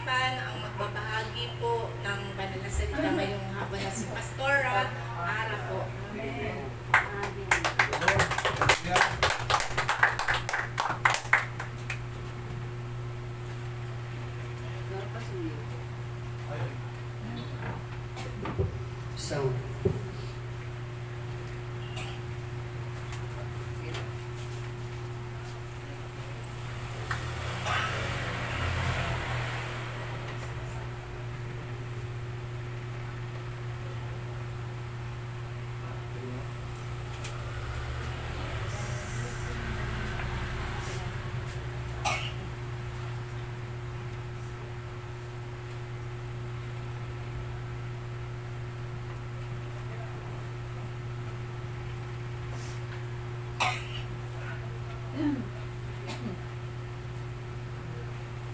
kaisipan. Ang magbabahagi po ng banal na salita ngayong hapon na si Pastora Ara po. So,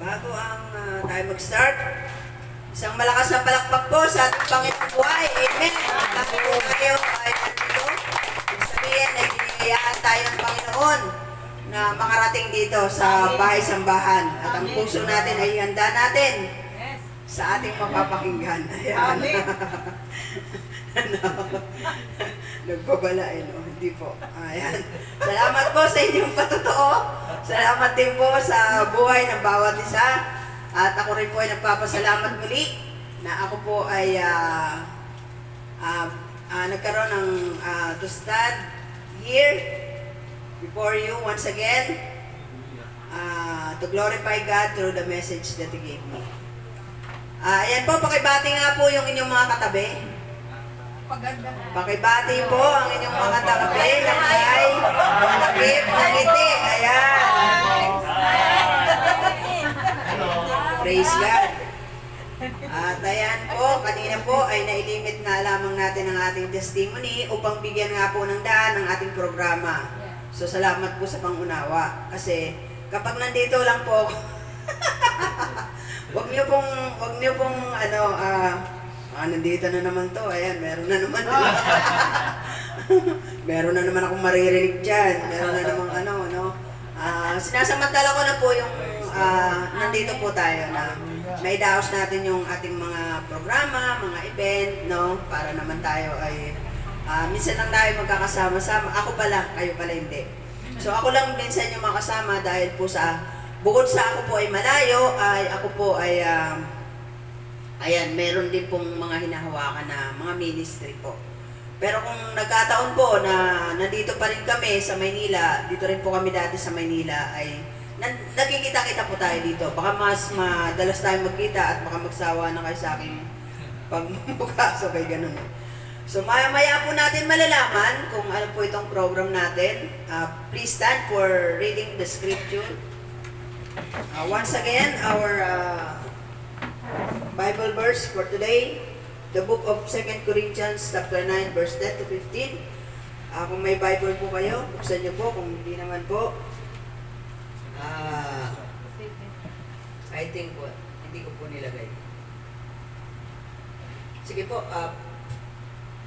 bago ang tayo mag-start, isang malakas na palakpak po sa ating Panginoong buhay. Amen. Lahat po kayo ay nandito. Ibig sabihin ay ginigayaan tayo ng Panginoon na makarating dito sa bahay-sambahan. At ang puso natin ay handa natin sa ating mapapakinggan. Ayan. Nagpabalain, no? Hindi po. Ayan. Salamat po sa inyong patotoo. Salamat din po sa buhay ng bawat isa. At ako rin po ay nagpapasalamat muli na ako po ay nagkaroon ng to stand here before you once again to glorify God through the message that He gave me. Ayan po, pakibati nga po yung inyong mga katabi. Pakibati po ang inyong mga katabi na may malakip na ngiti. Ayan. Praise God. At ayan po, kanina po ay nailimit na lamang natin ang ating testimony upang bigyan nga po ng daan ang ating programa. So salamat po sa pangunawa. Kasi kapag nandito lang po, wag niyo pong nandito na naman to. Ayan, meron na naman. Meron na naman akong maririnig dyan. Meron na naman sinasamantala ko na po yung nandito po tayo na maidaos natin yung ating mga programa, mga event, no? Para naman tayo ay minsan lang tayo magkakasama-sama. Ako pala, kayo pala hindi. So ako lang minsan yung makasama dahil po sa bukod sa ako po ay malayo, ay ako po ay ayan, meron din pong mga hinahawakan na mga ministry po. Pero kung nagkataon po na nandito pa rin kami sa Maynila, dito rin po kami dati sa Maynila, ay nagkikita-kita po tayo dito. Baka mas madalas tayo magkita at baka magsawa na kayo sa aking pagmumukha. So, kay ganun. So, maya-maya po natin malalaman kung ano po itong program natin. Please stand for reading the scripture. Once again, our Bible verse for today, the book of 2 Corinthians chapter 9, verse 10 to 15. Kung may Bible po kayo, buksan niyo po. Kung hindi naman po, I think po, hindi ko po nilagay. Sige po,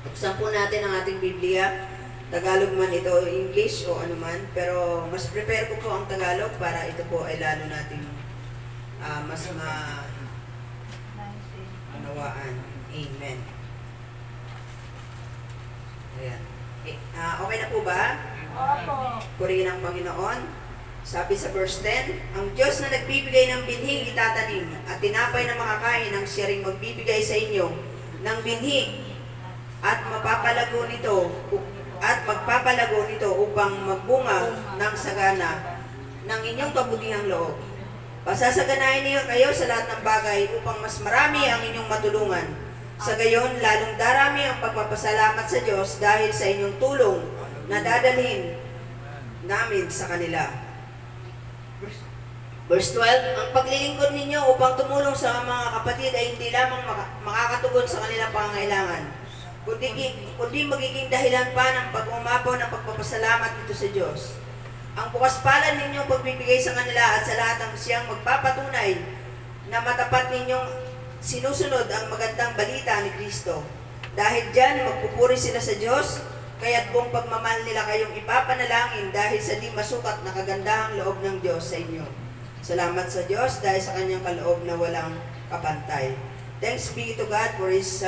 buksan po natin ang ating Biblia. Tagalog man ito, English o ano man. Pero mas prepare ko po ang Tagalog para ito po ay lalo nating mas manawaan. Amen. Ayan. Okay na po ba? Opo. Purihin ang Panginoon. Sabi sa verse 10, ang Diyos na nagbibigay ng binhing itatanim at tinapay na makakain ang siya ring magbibigay sa inyo ng binhi at magpapalago nito upang magbunga ng sagana ng inyong kabutihang loob. Pasasaganahin niyo kayo sa lahat ng bagay upang mas marami ang inyong matulungan. Sa gayon, lalong darami ang pagpapasalamat sa Diyos dahil sa inyong tulong na dadalhin namin sa kanila. Verse 12, ang paglilingkod ninyo upang tumulong sa mga kapatid ay hindi lamang makakatugon sa kanilang pangangailangan, kundi magiging dahilan pa ng pag-umapaw ng pagpapasalamat dito sa Diyos. Ang bukas palad ninyong pagbibigay sa kanila at sa lahat ng siyang magpapatunay na matapat ninyong sinusunod ang magandang balita ni Kristo. Dahil dyan, magpupuri sila sa Diyos, kaya't buong pagmamahal nila kayong ipapanalangin dahil sa di masukat na kagandahang loob ng Diyos sa inyo. Salamat sa Diyos dahil sa kanyang kaloob na walang kapantay. Thanks be to God for His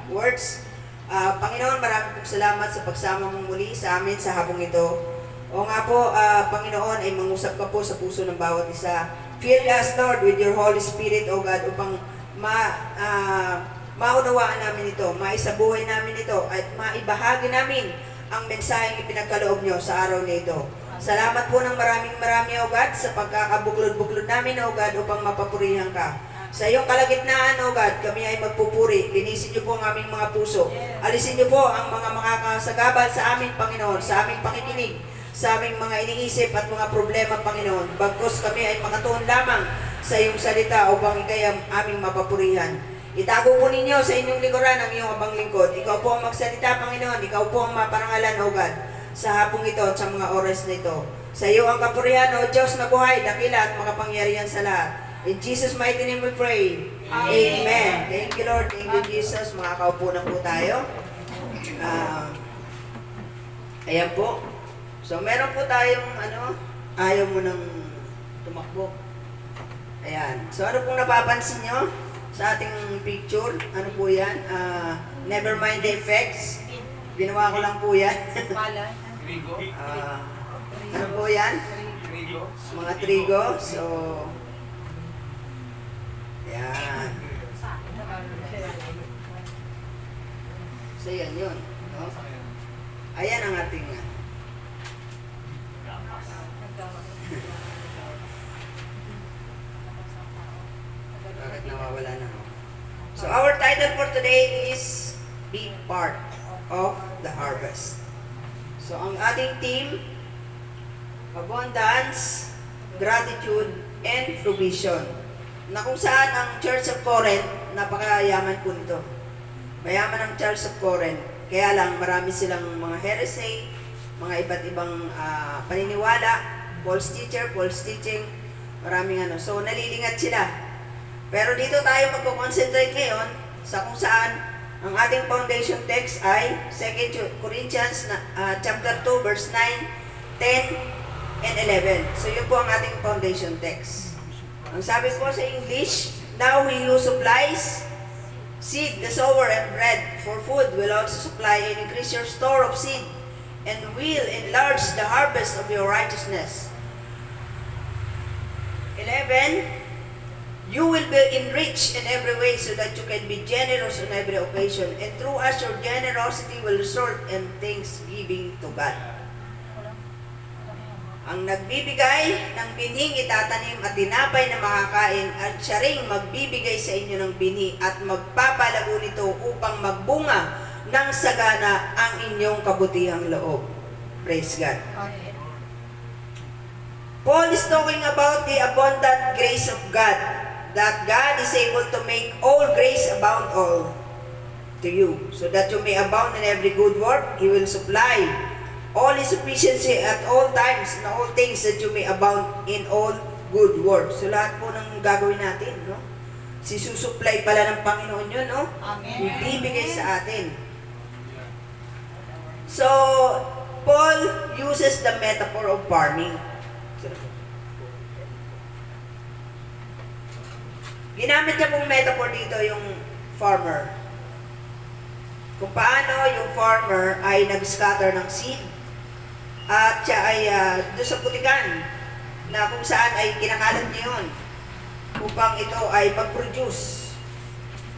words. Panginoon, maraming pong salamat sa pagsama mong muli sa amin sa hapong ito. O nga po, Panginoon, ay mangusap ka po sa puso ng bawat isa. Fill us, Lord, with your Holy Spirit, O God, upang maunawaan namin ito, maisabuhay namin ito, at maibahagi namin ang mensaheng ipinagkaloob nyo sa araw na ito. Salamat po ng marami, O God, sa pagkakabuklod-buklod namin, O God, upang mapapurihan ka. Sa iyong kalagitnaan, O God, kami ay magpupuri. Linisin niyo po ang aming mga puso. Alisin niyo po ang mga makakasagabal sa aming Panginoon, sa aming pakikinig, sa aming mga iniisip at mga problema, Panginoon. Bagkus kami ay makatuon lamang sa iyong salita upang ikay ang aming mapapurihan. Itago po ninyo sa inyong likuran ang iyong abang lingkod. Ikaw po ang magsalita, Panginoon. Ikaw po ang maparangalan, O God, sa hapong ito at sa mga oras na ito. Sa iyo ang kapurihan, O Diyos na buhay, dakila at makapangyarihan sa lahat. In Jesus' mighty name we pray. Amen. Thank you, Lord. Thank you, Jesus. Makakaupo na po tayo. Ayan po. So, meron po tayong, ayaw mo nang tumakbo. Ayan. So, ano pong napapansin nyo sa ating picture? Ano po yan? Never mind the effects. Ginawa ko lang po yan. Ano po yan? Mga trigo. So, ayan. So, yan yun. No? Ayan ang ating bakit nawawala na? So, our title for today is Be Part of the Harvest. So, ang ating theme, Abundance, Gratitude, and Provision. Na kung saan ang Church of Corinth, napakayaman po nito. Mayaman ang Church of Corinth. Kaya lang, marami silang mga heresy, mga iba't ibang paniniwala, false teacher, false teaching, maraming So, nalilingat sila. Pero dito tayo magko-concentrate ngayon sa kung saan ang ating foundation text ay 2 Corinthians chapter 2, verse 9, 10, and 11. So, yun po ang ating foundation text. Ang sabi po sa English, now he who supplies seed, the sower, and bread for food will also supply and increase your store of seed and will enlarge the harvest of your righteousness. 11, you will be enriched in every way so that you can be generous on every occasion, and through us your generosity will result in thanksgiving to God. Ang nagbibigay ng binhing itatanim at tinapay na makakain, at siya ring magbibigay sa inyo ng binhi at magpapalago nito upang magbunga ng sagana ang inyong kabutihang loob. Praise God. Paul is talking about the abundant grace of God, that God is able to make all grace abound all to you, so that you may abound in every good work. He will supply all His sufficiency at all times, in all things, that you may abound in all good works. So lahat po ng gagawin natin, no? Susupply pala ng Panginoon yun, no? Amen. Ibibigay sa atin. So, Paul uses the metaphor of farming. Ginamit niya pong metaphor dito yung farmer. Kung paano yung farmer ay nag-scatter ng seed at siya ay doon sa putikan na kung saan ay kinakalat niya yun upang ito ay mag-produce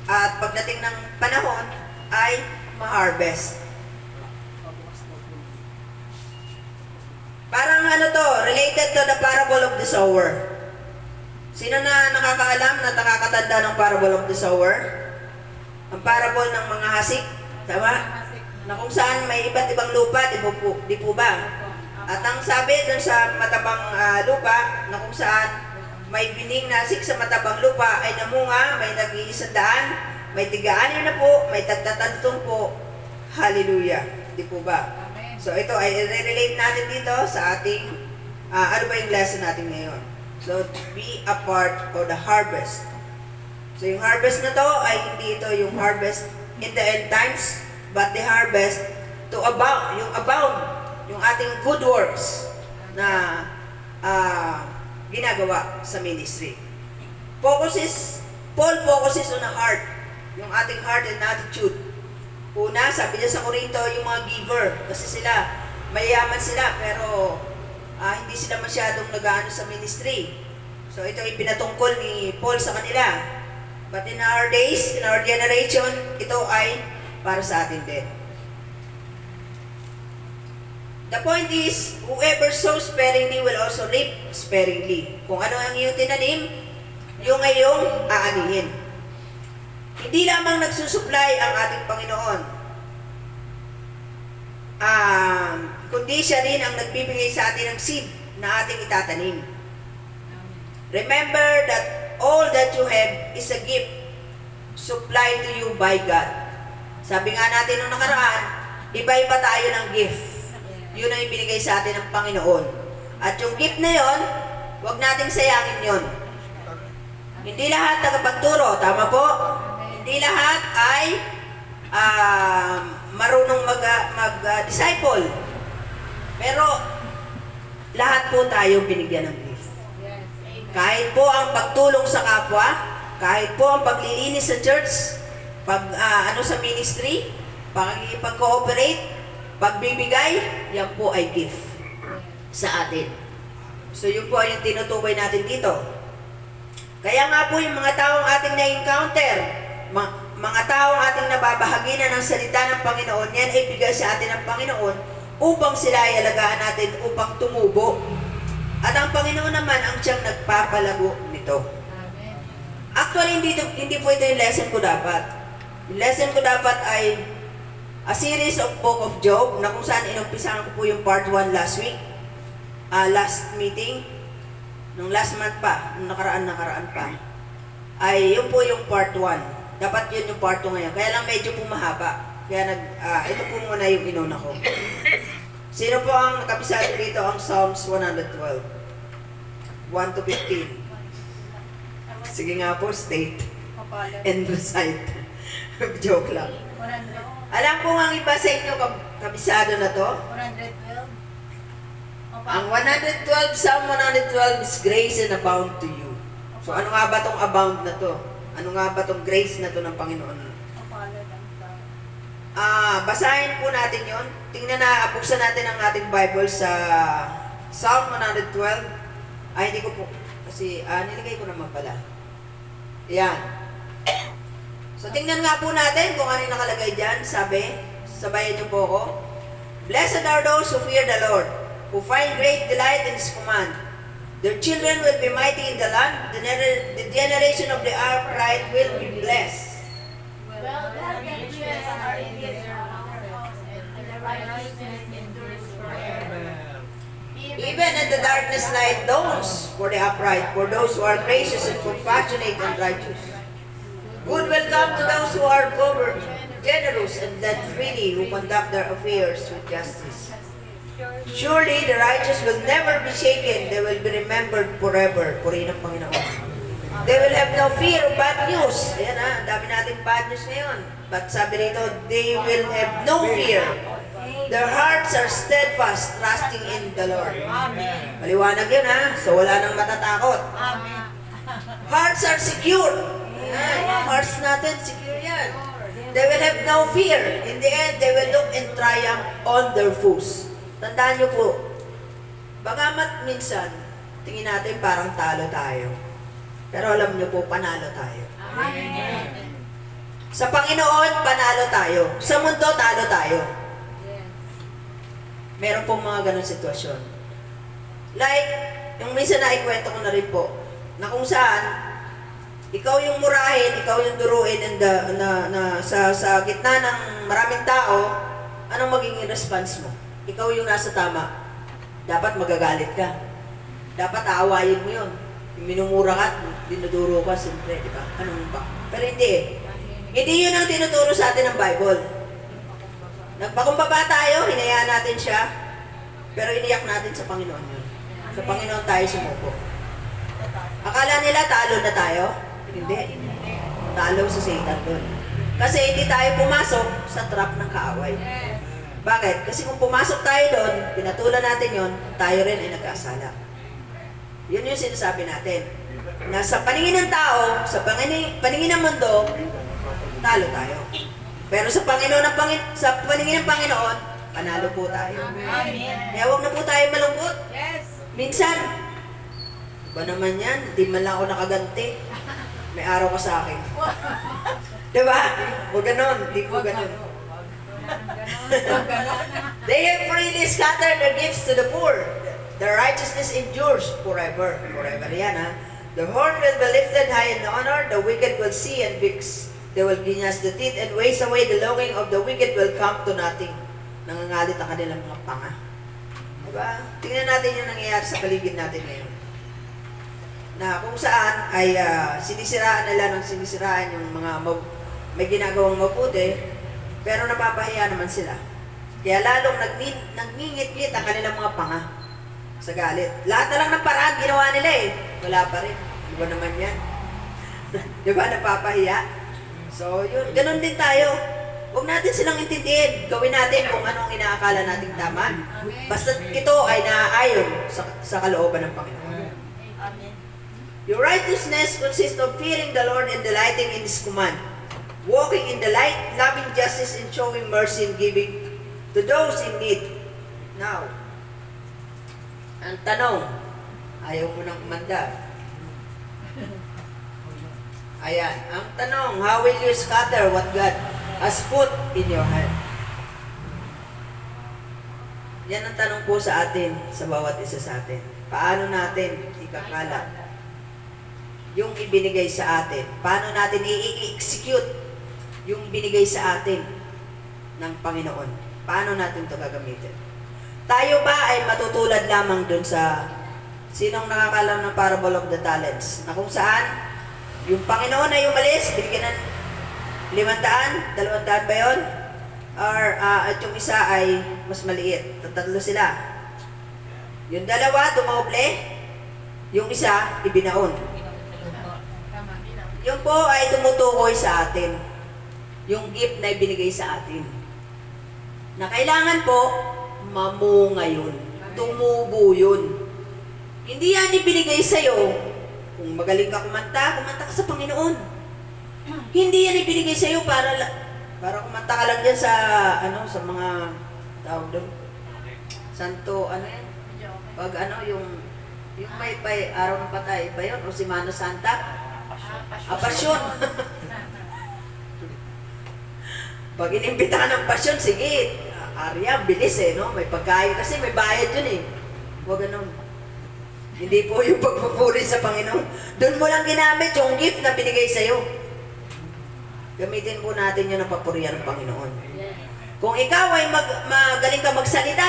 at pagdating ng panahon ay ma-harvest. Parang related to the parable of the sower. Sino na nakakaalam na nakakatanda ng parable of the sower? Ang parable ng mga hasik, tama? Na kung saan may iba't ibang lupa, di po ba? At ang sabi dun sa matabang lupa, na kung saan may bining nasik sa matabang lupa, ay namunga, may nag-100, may tiga-6 na po, may tagtatantong po. Hallelujah. Di po ba? So ito ay relate natin dito sa ating, ano ba yung lesson natin ngayon? So, to be a part of the harvest. So, yung harvest na to ay hindi ito yung harvest in the end times, but the harvest to abound, yung ating good works na ginagawa sa ministry. Paul focuses on the heart, yung ating heart and attitude. Una, sabi niya sa Corinto, yung mga giver, kasi sila, mayayaman sila, pero hindi sila masyadong nag-aano sa ministry. So ito yung pinatungkol ni Paul sa kanila. But in our days, in our generation, ito ay para sa atin din. The point is, whoever sows sparingly will also reap sparingly. Kung ano ang iyong tinanim, yung ngayong aanihin. Hindi lamang nagsusupply ang ating Panginoon, kundi siya rin ang nagbibigay sa atin ng seed na ating itatanim. Remember that all that you have is a gift supplied to you by God. Sabi nga natin nung nakaraan, iba-iba tayo ng gift. Yun ang ibinigay sa atin ng Panginoon. At yung gift na yon, huwag nating sayangin yon. Hindi lahat tagapagturo, tama po? Hindi lahat ay marunong mag-disciple. Pero lahat po tayo binigyan ng gift. Kahit po ang pagtulong sa kapwa, kahit po ang paglilinis sa church, sa ministry, pag-cooperate, pagbibigay, yan po ay gift sa atin. So yun po yung tinutukoy natin dito. Kaya nga po yung mga taong ating na-encounter, mga taong ating nababahaginan ng salita ng Panginoon, yan ay bigay sa atin ng Panginoon upang sila ay alagaan natin, upang tumubo. At ang Panginoon naman ang siyang nagpapalago nito. Actually, hindi po ito yung lesson ko dapat. Yung lesson ko dapat ay a series of Book of Job, na kung saan inumpisahan ko po yung part 1 last week, last meeting, nung last month pa, nung nakaraan pa, ay yun po yung part 1. Dapat yun yung part 2 ngayon. Kaya lang medyo po mahaba. Kaya ito po muna yung inuna ko. Sino po ang nakabisado dito ang Psalms 112? 1 to 15. Sige nga po, state and recite. Joke lang. Alam po ang iba sa inyo kabisado na to? 112. Ang 112, Psalm 112 is grace and abound to you. So ano nga ba tong abound na to? Ano nga ba tong grace na to ng Panginoon? Basahin po natin yon. Tingnan na, buksan natin ang ating Bible sa Psalm 112. Hindi ko po, kasi niligay ko naman pala. Yan. So tingnan nga po natin kung ano yung nakalagay dyan. Sabi, sabayan niyo po ako. Blessed are those who fear the Lord, who find great delight in His command. Their children will be mighty in the land. The generation of the upright will be blessed. Well, the righteous are in His house, and the righteousness endures forever. Even in the darkness light dawns for the upright, for those who are gracious and compassionate and righteous. Good will come to those who are generous and led freely, who conduct their affairs with justice. Surely the righteous will never be shaken. They will be remembered forever. Purihin ang Panginoon. They will have no fear of bad news. Ayan ang dami nating bad news ngayon. But sabi rito, they will have no fear. Their hearts are steadfast, trusting in the Lord. Amen. Maliwanag yun So wala nang matatakot. Amen. Hearts are secure. Yung hearts natin, secure yan. They will have no fear. In the end, they will look in triumph on their foes. Tandaan niyo po, bagamat minsan, tingin natin parang talo tayo. Pero alam niyo po, panalo tayo. Amen. Sa Panginoon, panalo tayo. Sa mundo, talo tayo. Meron pong mga ganun sitwasyon. Like, yung minsan naikwento ko na rin po, na kung saan, ikaw yung murahin, ikaw yung duruin sa gitna ng maraming tao, anong magiging response mo? Ikaw yung nasa tama. Dapat magagalit ka. Dapat aawayin mo yun. Yung minumura ka, dinuduro ka, siyempre, di ba? Anong ba? Pero hindi. Hindi yun ang tinuturo sa atin ng Bible. Nagpakumbaba tayo, hinayaan natin siya, pero iniyak natin sa Panginoon yun. Sa Panginoon tayo sumuko. Akala nila talo na tayo? Hindi. Talo si Satan doon. Kasi hindi tayo pumasok sa trap ng kaaway. Bakit? Kasi kung pumasok tayo doon, pinatulan natin yon, tayo rin ay nag-asala. Yun yung sinasabi natin. Na sa paningin ng tao, sa paningin ng mundo, talo tayo. Pero sa sa paningin ng Panginoon, panalo po tayo. Amen. Kaya huwag na po tayo malungkot. Yes. Minsan, ba naman yan, di man lang ako nakaganti. May araw ka sa akin. Diba? Huwag ganon, di ko ganon. They have freely scattered their gifts to the poor. Their righteousness endures forever. Forever yan, ha? The horn will be lifted high in honor. The wicked will see and fix. They will gnash the teeth and waste away. The longing of the wicked will come to nothing. Nangangalit ang kanilang mga panga. Diba? Tingnan natin yung nangyayari sa paligid natin ngayon. Na kung saan ay sinisiraan nila ng sinisiraan yung mga may ginagawang mabuti, pero napapahiya naman sila. Kaya lalong nagngingit-ngit ang kanilang mga panga sa galit. Lahat na lang ng paraan ginawa nila eh. Wala pa rin. Diba naman yan? Diba napapahiya? So, yun. Ganon din tayo. Huwag natin silang intindihin. Gawin natin kung anong inaakala nating tama. Basta ito ay naaayon sa kalooban ng Panginoon. Amen. Your righteousness consists of fearing the Lord and delighting in His command, walking in the light, loving justice, and showing mercy and giving to those in need. Now, ang tanong, ayaw mo nang kumanda. Ayan, ang tanong, how will you scatter what God has put in your heart? Yan ang tanong po sa atin, sa bawat isa sa atin. Paano natin ikakala yung ibinigay sa atin? Paano natin i-execute yung binigay sa atin ng Panginoon? Paano natin ito gagamitin? Tayo ba ay matutulad lamang dun sa sinong nakakalam ng parable of the talents? Na kung saan, yung Panginoon ay umalis, binigyan ng 500, 200 ba yun? Or at yung isa ay mas maliit, tatlo sila. Yung dalawa, dumoble. Yung isa, ibinaon. Yung po ay tumutukoy sa atin. Yung gift na ibinigay sa atin. Na kailangan po, mamunga yun. Tumubo yun. Hindi yan ibinigay sa'yo. Kung magaling ka kumanta ka sa Panginoon. Hindi yan ibinigay sa'yo para kumanta ka lang dyan sa, sa mga tawag doon. Santo, yan? Pag yung may araw ng patay ba yun? O Semana Santa? Pasyon. Pag inimbita ka ng pasyon, sige, Arya, bilis no? May pagkain kasi, may bayad yun eh. Huwag ganun. Hindi po yung pagpupuri sa Panginoon. Doon mo lang ginamit yung gift na binigay sa'yo. Gamitin po natin yun ang papurihan ng Panginoon. Kung ikaw ay magaling ka magsalita,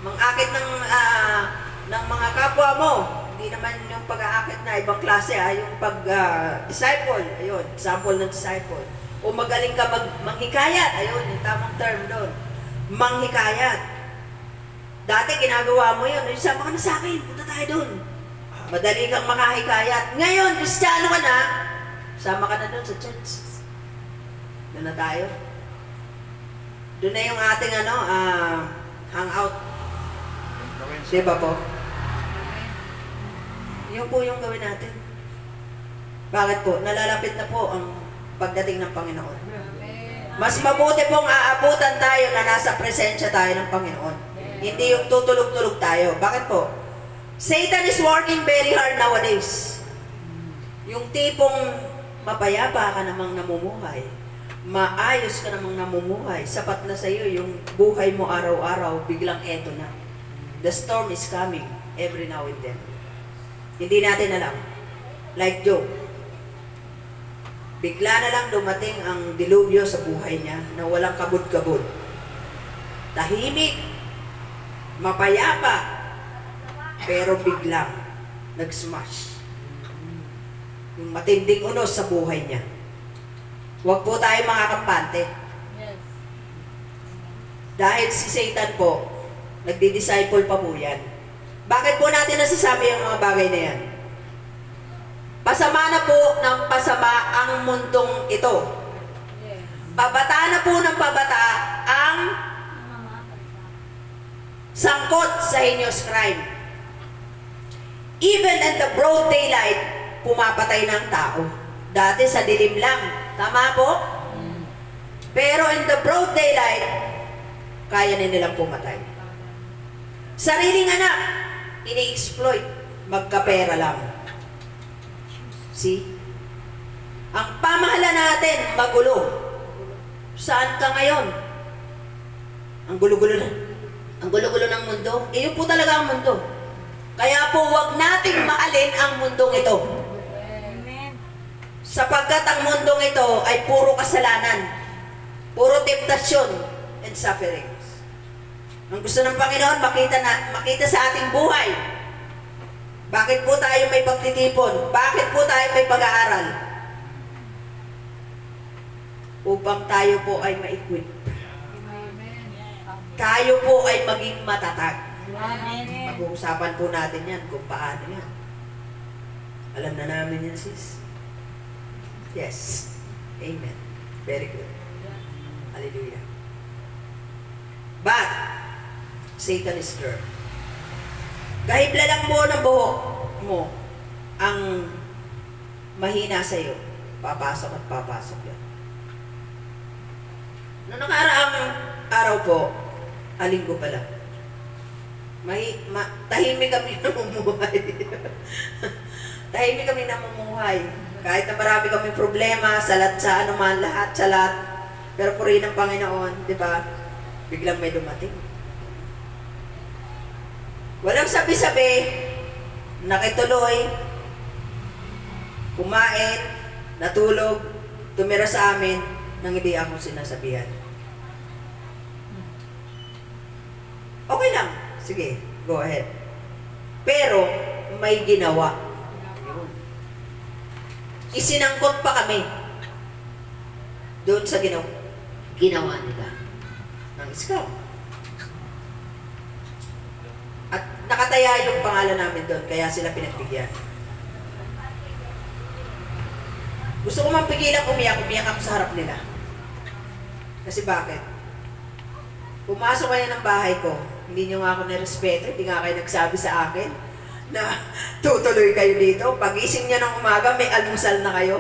mangakit ng mga kapwa mo, hindi naman yung pag-aakit na ibang klase, yung pag-disciple, ayun, example ng disciple. O magaling ka manghikayat, ayun, yung tamang term doon. Manghikayat. Dati ginagawa mo yun, sama ka na sa akin, punta tayo doon. Madali kang makahikayat. Ngayon, Kristiyano ka na, sama ka na doon sa church. Doon na tayo. Doon na yung ating hangout. Diba po? Yun po yung gawin natin. Bakit po? Nalalapit na po ang pagdating ng Panginoon. Mas mabuti pong aabutan tayo na nasa presensya tayo ng Panginoon. Hindi yung tutulog-tulog tayo. Bakit po? Satan is working very hard nowadays. Yung tipong mapayapa ka namang namumuhay, maayos ka namang namumuhay, sapat na sa iyo yung buhay mo araw-araw, biglang eto na. The storm is coming every now and then. Hindi natin alam. Like Job. Bigla na lang dumating ang dilubyo sa buhay niya na walang kabud-kabud. Tahimik, mapayapa, pero biglang nag-smash. Yung matinding unos sa buhay niya. Huwag po tayo mga kampante. Yes. Dahil si Satan po, nagdi-disciple pa po yan. Bakit po natin nasasabi ang mga bagay na yan? Pasama na po ng pasama ang mundong ito. Yes. Pabata na po ng pabata ang sangkot sa heinous crime. Even in the broad daylight, pumapatay ng tao. Dati sa dilim lang. Tama po? Pero in the broad daylight, kaya na nilang pumatay. Sariling anak, ini-exploit. Magkapera lang. See? Ang pamahalaan natin, magulo. Saan ka ngayon? Ang gulo-gulo na. Ang gulo-gulo ng mundo. Yun po talaga ang mundo. Kaya po, huwag nating maalin ang mundong ito. Sapagkat ang mundong ito ay puro kasalanan. Puro temptasyon and sufferings. Ang gusto ng Panginoon, makita sa ating buhay. Bakit po tayo may pagtitipon? Bakit po tayo may pag-aaral? Upang tayo po ay ma-equip. Tayo po ay maging matatag. Pag-uusapan po natin yan kung paano yan. Alam na namin yan, sis. Yes. Amen. Very good. Hallelujah. But, Satan is there. Kahibla lang mo ng buhok mo ang mahina sa iyo, papasok at papasok yan. Noong nakaraang araw po, linggo pala, tahimik kami namumuhay. Tahimik kami namumuhay. Kahit na marami kami problema, salat sa anuman, lahat, salat. Pero purihin ng Panginoon, di ba? Biglang may dumating. Walang sabi-sabi, nakituloy, kumain, natulog, tumira sa amin nang hindi ako sinasabihan. Okay lang. Sige, go ahead. Pero, may ginawa. Isinangkot pa kami doon sa ginawa nila ng scam. At nakataya yung pangalan namin doon, kaya sila pinagbigyan. Gusto ko mang pigilan umiyak ako sa harap nila. Kasi bakit? Pumasok kayo ng bahay ko, hindi nyo nga ako nirespeto, hindi nga kayo nagsabi sa akin na tutuloy kayo dito. Pag-ising nyo ng umaga, may almusal na kayo.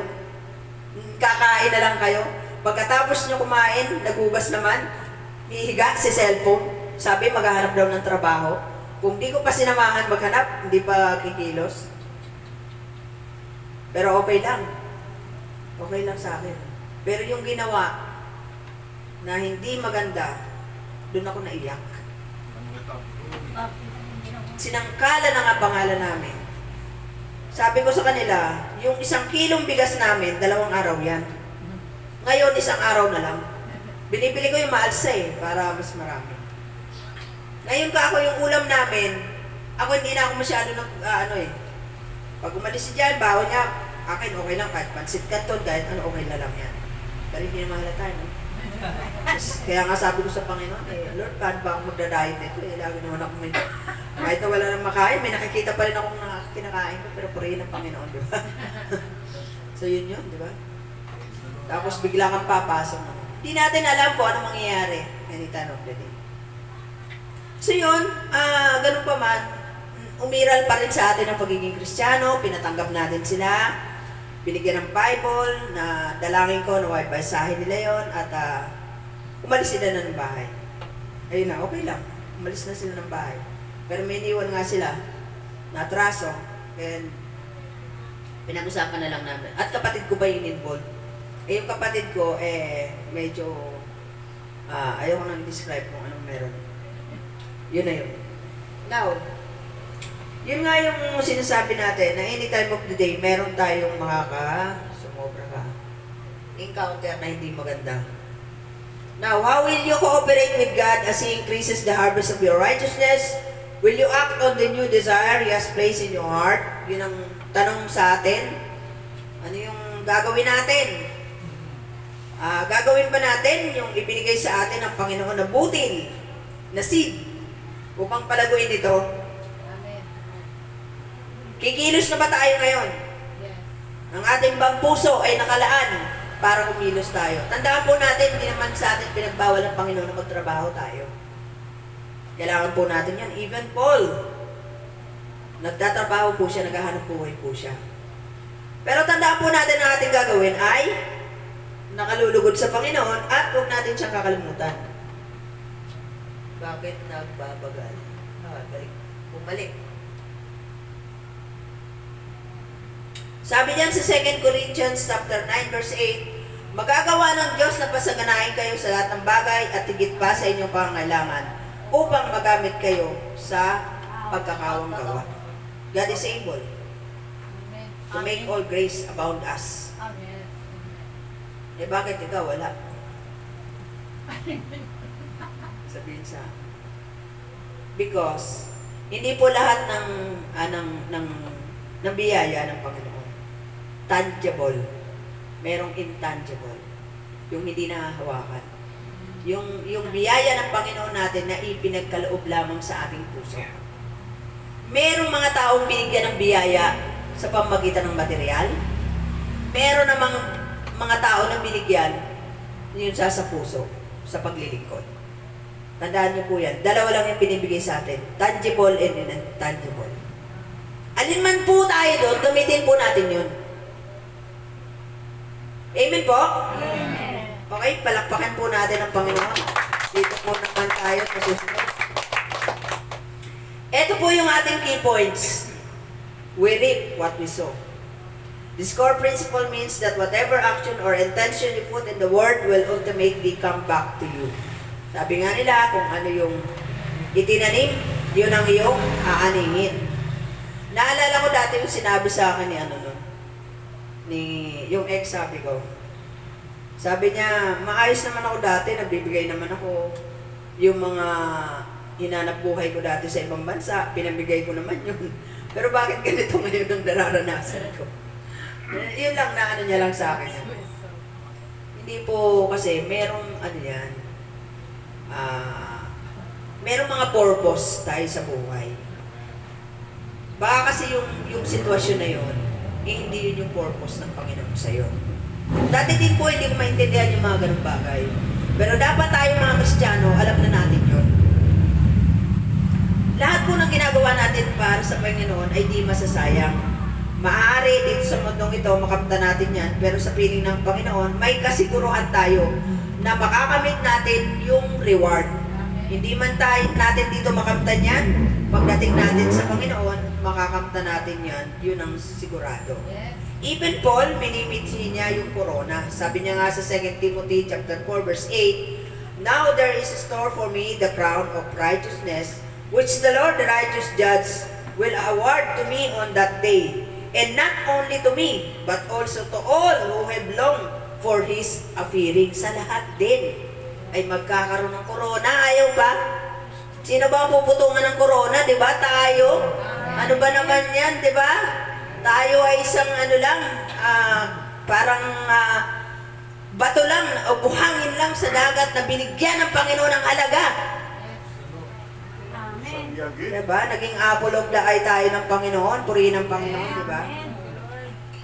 Kakain na lang kayo. Pagkatapos nyo kumain, nagugas naman, hihiga si cellphone. Sabi, maghahanap daw ng trabaho. Kung di ko pa sinamahan maghanap, hindi pa kikilos. Pero okay lang. Okay lang sa akin. Pero yung ginawa na hindi maganda, doon ako naiyak. Sinangkala na nga pangalan namin. Sabi ko sa kanila, yung 1 kilong bigas namin, 2 araw yan. Ngayon, 1 araw na lang. Binibili ko yung maalsa para mas marami. Ngayon ka ako yung ulam namin, ako hindi na ako masyado Pag umalis si Jan, baho niya, akin okay lang, kahit pansit kanton, kahit okay na lang yan. Pero hindi na mahalata, no? Kaya nga sabi ko sa Panginoon, Lord, paano ba ako magda-diet nito? Lagi naman ako may, kahit na wala nang makain, may nakikita pa rin akong kinakain ko, pero purihin ng Panginoon, di ba? So yun, di ba? Tapos bigla kang papasok. Hindi natin alam kung ano mangyayari any time of the day. So yun, ganun pa man, umiral pa rin sa atin ang pagiging Kristiyano, pinatanggap natin sila, binigyan ng Bible, na dalangin ko na basahin nila yon at umalis sila na ng bahay. Ayun na, okay lang, umalis na sila ng bahay. Pero may iniwan nga sila na atraso, and pinag-usapan na lang namin. At kapatid ko ba yung involved? Yung kapatid ko, medyo, ayaw ko nang describe kung anong meron. Yun na yun. Now, yun nga yung sinasabi natin na any time of the day, meron tayong sumobra ka, encounter na hindi maganda. Now, how will you cooperate with God as He increases the harvest of your righteousness? Will you act on the new desire He has placed in your heart? Yun ang tanong sa atin. Ano yung gagawin natin? Gagawin ba natin yung ibinigay sa atin ng Panginoon na butil, na seed, upang palaguin ito? Amen. Kikilos na ba tayo ngayon? Yes. Ang ating bang puso ay nakalaan para kumilos tayo. Tandaan po natin, hindi naman sa atin pinagbawal ng Panginoon na magtrabaho tayo. Kailangan po natin yan. Even Paul, Nagtatrabaho po siya, naghahanap buhay po siya. Pero tandaan po natin na ating gagawin ay nakalulugod sa Panginoon at huwag natin siyang kakalimutan. Bakit nagbabagal? Bumalik. Sabi diyan sa 2 Corinthians chapter 9 verse 8, magagawa ng Diyos na pasaganahin kayo sa lahat ng bagay at higit pa sa inyong pangangailangan upang magamit kayo sa pagkakawang gawa. God is able to make all grace abound us. Amen. Eh bakit ikaw wala? Sabihin sa because hindi po lahat ng biyaya ng Panginoon tangible. Merong intangible. Yung hindi nahahawakan. Yung biyaya ng Panginoon natin na ipinagkaloob lamang sa ating puso. Merong mga taong binigyan ng biyaya sa pamagitan ng material. Meron namang mga tao na binigyan yun sa puso, sa paglilingkod. Tandaan niyo po yan. Dalawa lang yung binibigay sa atin. Tangible and intangible. Alin man po tayo doon, gamitin po natin yun. Amen po? Amen. Okay, palakpakan po natin ang Panginoon. Dito po naman tayo sa susunod. Ito po yung ating key points. We reap what we sow. This core principle means that whatever action or intention you put in the word will ultimately come back to you. Sabi nga nila, kung ano yung itinanim, yun ang iyong aaningin. Naalala ko dati yung sinabi sa akin ni yung ex, sabi ko. Sabi niya, maayos naman ako dati, nagbibigay naman ako yung mga hinanap buhay ko dati sa ibang bansa, pinabigay ko naman yun. Pero bakit ganito ngayon ang nararanasan ko? Yun lang na ano niya lang sa akin. Hindi po kasi merong merong mga purpose tayo sa buhay. Baka kasi yung sitwasyon na yun, hindi yun yung purpose ng Panginoon sa iyo. Dati din po hindi ko maintindihan yung mga ganung bagay. Pero dapat tayo mga Kristiyano, alam na natin yun. Lahat po ng ginagawa natin para sa Panginoon ay di masasayang. Maaari dito sa mundong ito, makamta natin yan, pero sa piling ng Panginoon, may kasiguruhan tayo na makakamit natin yung reward. Hindi man natin dito makamtan yan, pagdating natin sa Panginoon, makakamta natin yan, yun ang sigurado. Yes. Even Paul, minimithi niya yung corona. Sabi niya nga sa 2 Timothy chapter 4 verse 8, now there is a store for me the crown of righteousness, which the Lord the righteous judge will award to me on that day. And not only to me, but also to all who have longed for His appearing. Sa lahat din ay magkakaroon ng corona. Ayaw ba? Sino ba ang puputungan ng corona? Diba? Tayo? Ano ba naman yan? Diba? Tayo ay isang bato lang o buhangin lang sa dagat na binigyan ng Panginoon ng halaga. Amen. Diba? Naging apple of the eye tayo ng Panginoon. Purihin ng Panginoon, diba?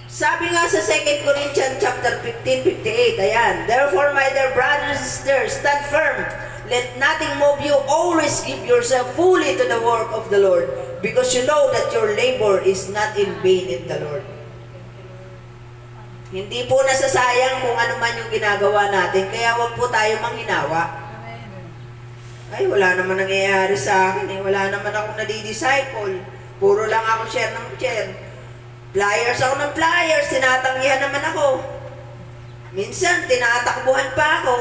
Sabi nga sa 2 Corinthians chapter 15:58, ayan, therefore, my dear brothers and sisters, stand firm. Let nothing move you. Always give yourself fully to the work of the Lord, because you know that your labor is not in vain in the Lord. Hindi po nasasayang kung ano man yung ginagawa natin, kaya wag po tayo manghinawa. Ay, wala naman nangyayari sa akin eh. Wala naman akong nadidisciple. Puro lang ako share ng share. Flyers ako ng flyers, tinatanggihan naman ako. Minsan, tinatakbuhan pa ako.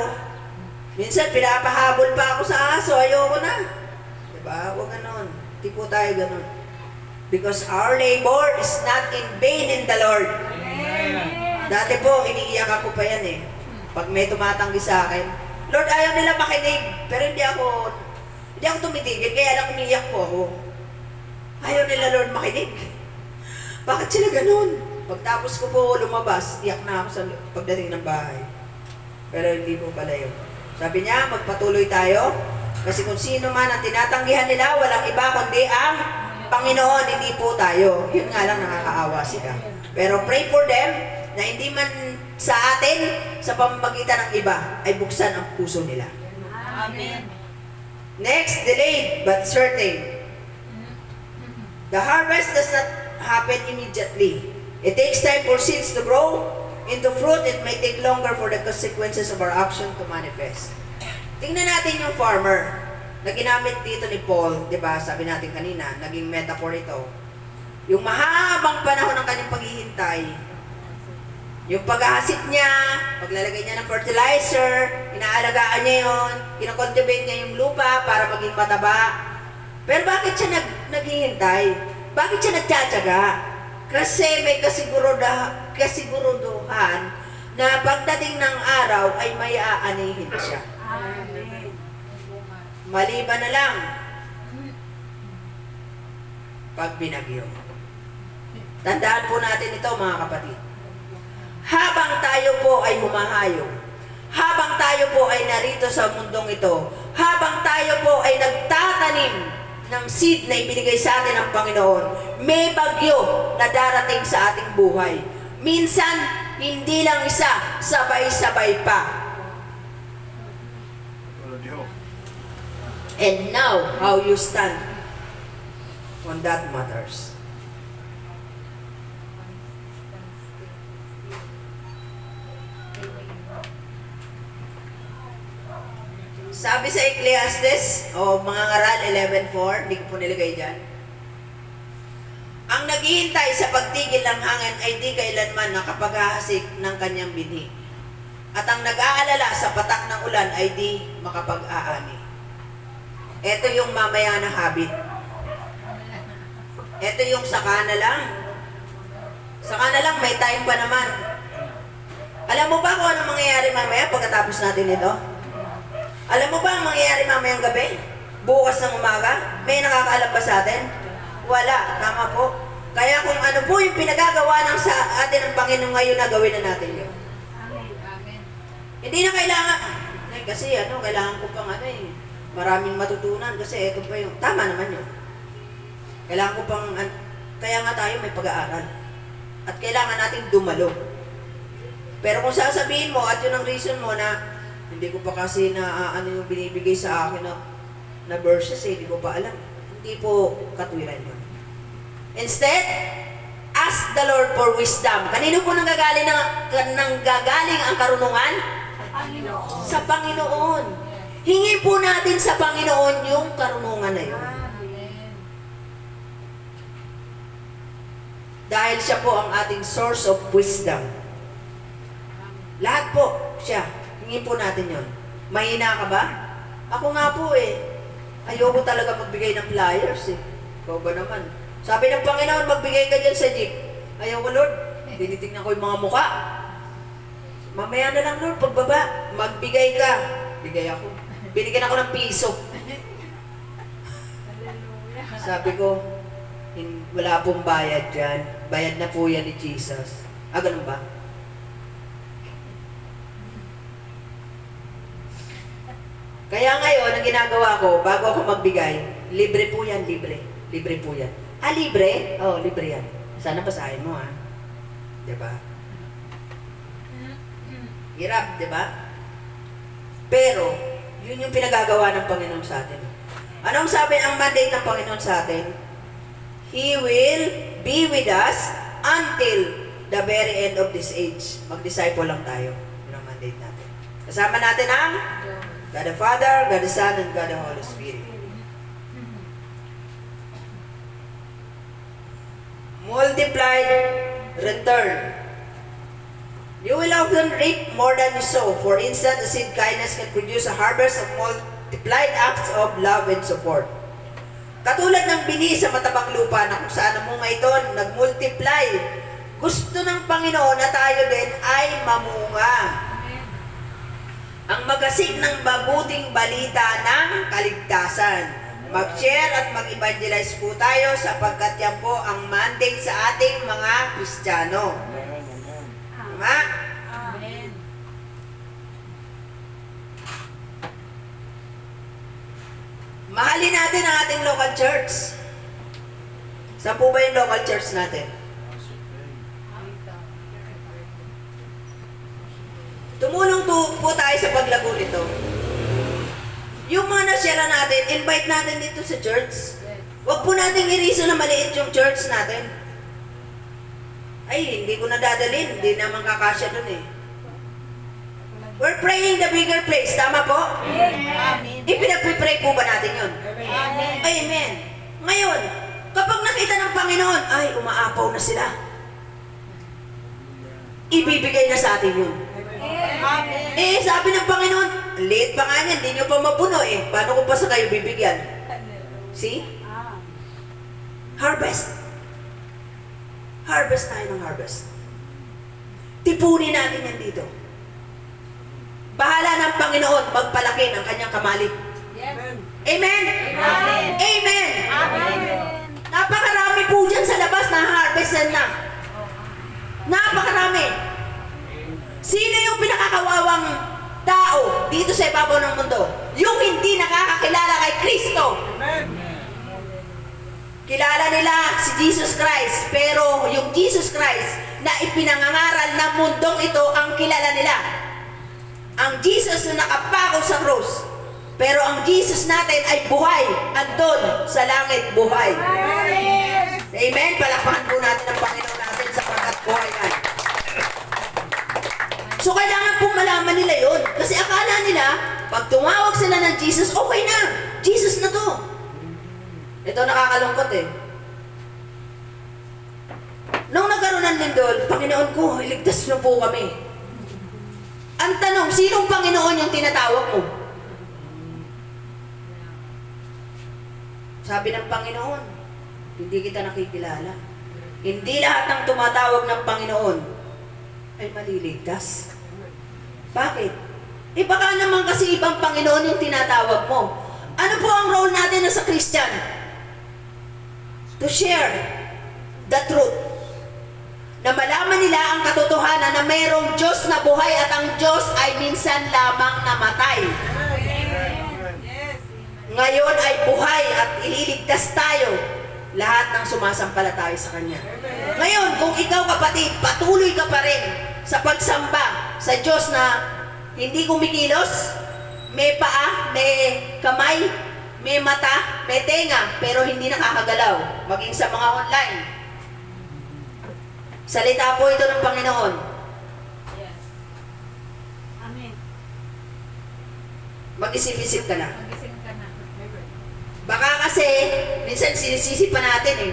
Minsan, pinapahabol pa ako sa aso, ayoko na. Diba? Huwag ganon. Hindi po tayo ganon. Because our labor is not in vain in the Lord. Dati po, iniiyak ako pa yan eh. Pag may tumatanggi sa akin, Lord, ayaw nila makinig, pero hindi ako tumitigil, kaya lang umiiyak po ako. Ayaw nila, Lord, makinig. Bakit sila ganun? Pagtapos ko po lumabas, iyak na ako sa pagdating ng bahay. Pero hindi po pala yun. Sabi niya, magpatuloy tayo, kasi kung sino man ang tinatanggihan nila, walang iba kundi ang Panginoon, hindi po tayo. Yun nga lang, nakakaawa sila. Pero pray for them, na hindi man sa atin, sa pamamagitan ng iba, ay buksan ang puso nila. Amen. Next, delayed but certain. The harvest does not happen immediately. It takes time for seeds to grow into fruit. It may take longer for the consequences of our action to manifest. Tingnan natin yung farmer na ginamit dito ni Paul, di ba? Sabi natin kanina, naging metaphor ito. Yung mahabang panahon ng kanyang paghihintay, yung pag-aasit niya, paglalagay niya ng fertilizer, inaalagaan niya yun, kinocultivate niya yung lupa para maging mataba. Pero bakit siya naghihintay? Bakit siya nagtsatsaga? Kasi may kasiguruduhan na pagdating ng araw ay may aanihin siya. Amen. Maliban na lang pag binagyo. Tandaan po natin ito, mga kapatid. Habang tayo po ay humahayong, habang tayo po ay narito sa mundong ito, habang tayo po ay nagtatanim ng seed na ibinigay sa atin ng Panginoon, may bagyo na darating sa ating buhay. Minsan, hindi lang isa, sabay-sabay pa. And now, how you stand on that matters. Sabi sa Ecclesiastes, o mga ngaral 11.4, hindi ko po nilagay dyan. Ang naghihintay sa pagtigil ng hangin ay di kailanman nakapaghahasik ng kanyang binhi. At ang nag-aalala sa patak ng ulan ay di makapag-aani. Ito yung mamaya na habit. Ito yung saka na lang. Saka na lang, may time pa naman. Alam mo ba kung ano mangyayari mamaya pagkatapos natin ito? Alam mo ba ang mangyayari mamayang gabi? Bukas ng umaga? May nakakaalam ba sa atin? Wala. Tama po. Kaya kung ano po yung pinagagawa ng sa atin ng Panginoon ngayon na gawin na natin yun. Amen. Hindi na kailangan. Kasi kailangan ko pang maraming matutunan kasi ito pa yung, tama naman yun. Kailangan ko pang, kaya nga tayo may pag-aaral. At kailangan natin dumalo. Pero kung sasabihin mo, at yun ang reason mo na, hindi ko pa kasi na yung binibigay sa akin na verses hindi ko pa alam. Hindi po katwiran yun. Instead, ask the Lord for wisdom. Kanino po nanggagaling ang karunungan? Panginoon. Sa Panginoon. Hingi po natin sa Panginoon yung karunungan na yun. Amen. Dahil siya po ang ating source of wisdom. Lahat po siya. Hingin po natin yon. Mahina ka ba? Ako nga po ayoko talaga magbigay ng flyers Ikaw ba naman? Sabi ng Panginoon, magbigay ka dyan sa jeep. Ayoko, Lord. Tinitignan ko yung mga muka. Mamaya na lang, Lord, pagbaba. Magbigay ka. Bigay ako. Binigyan ako ng piso. Sabi ko, wala pong bayad dyan. Bayad na po yan ni Jesus. Ganun ba? Kaya ngayon, ang ginagawa ko, bago ako magbigay, libre po yan, libre. Libre po yan. Libre? Libre yan. Sana basahin mo, Diba? Hirap, diba? Pero, yun yung pinagagawa ng Panginoon sa atin. Anong sabi ang mandate ng Panginoon sa atin? He will be with us until the very end of this age. Mag-disciple lang tayo. Yun ang mandate natin. Kasama natin ang God the Father, God the Son, and God the Holy Spirit. Multiplied return. You will often reap more than you sow. For instance, a seed kindness can produce a harvest of multiplied acts of love and support. Katulad ng bini sa matabang lupa na kung saan ang mga ito nag-multiply. Gusto ng Panginoon na tayo din ay mamunga. Ang magasig ng mabuting balita ng kaligtasan. Mag-share at mag-evangelize po tayo sapagkat yan po ang mandate sa ating mga Kristiyano. Tama? Amen. Mahalin natin ang ating local church. Saan po ba yung local church natin? Tumulong po tayo sa paglago nito. Yung mga nasyera natin, invite natin dito sa church. Huwag po nating iriso na maliit yung church natin. Ay, hindi ko nadadalhin. Hindi naman kakasya dun eh. We're praying the bigger place. Tama po? Amen. Ipinagpipray po ba natin yun? Amen. Amen. Ngayon, kapag nakita ng Panginoon, ay, umaapaw na sila. Ibibigay na sa atin yun. Amen. Eh, sabi ng Panginoon, late pa nga niyan, hindi nyo pa mapuno eh. Paano ko pa sa kayo bibigyan? See? Harvest. Harvest tayo ng harvest. Tipunin natin yan dito. Bahala ng Panginoon magpalaki ng kanyang kamalit. Yes. Amen? Amen. Amen! Amen. Napakarami po dyan sa labas na harvestan na. Napakarami. Sino yung pinakakawawang tao dito sa ibabaw ng mundo? Yung hindi nakakakilala kay Kristo. Kilala nila si Jesus Christ, pero yung Jesus Christ na ipinangangaral ng mundong ito ang kilala nila. Ang Jesus na nakapako sa krus. Pero ang Jesus natin ay buhay. Andun sa langit, buhay. Amen? Palakpakan po natin ang Panginoon natin sapagkat buhay yan. So kailangan pong malaman nila yun. Kasi akala nila, pag tumawag sila ng Jesus, okay na. Jesus na to. Ito nakakalungkot eh. Nung nagkaroon ng lindol, Panginoon ko, iligtas mo po kami. Ang tanong, sinong Panginoon yung tinatawag mo? Sabi ng Panginoon, hindi kita nakikilala. Hindi lahat ng tumatawag ng Panginoon ay maliligtas. Bakit? Eh baka naman kasi ibang Panginoon yung tinatawag mo. Ano po ang role natin as a Christian? To share the truth. Na malaman nila ang katotohanan na mayroong Diyos na buhay at ang Diyos ay minsan lamang namatay. Ngayon ay buhay at ililigtas tayo lahat ng sumasampalataya sa Kanya. Ngayon, kung ikaw kapatid, patuloy ka pa rin sa pagsamba sa Diyos na hindi kumikilos, may paa, may kamay, may mata, may tenga, pero hindi nakakagalaw, maging sa mga online. Salita po ito ng Panginoon. Yes. Amen. Mag-isip-isip ka na. Magising ka na. Baka kasi, minsan sinisisi pa natin eh.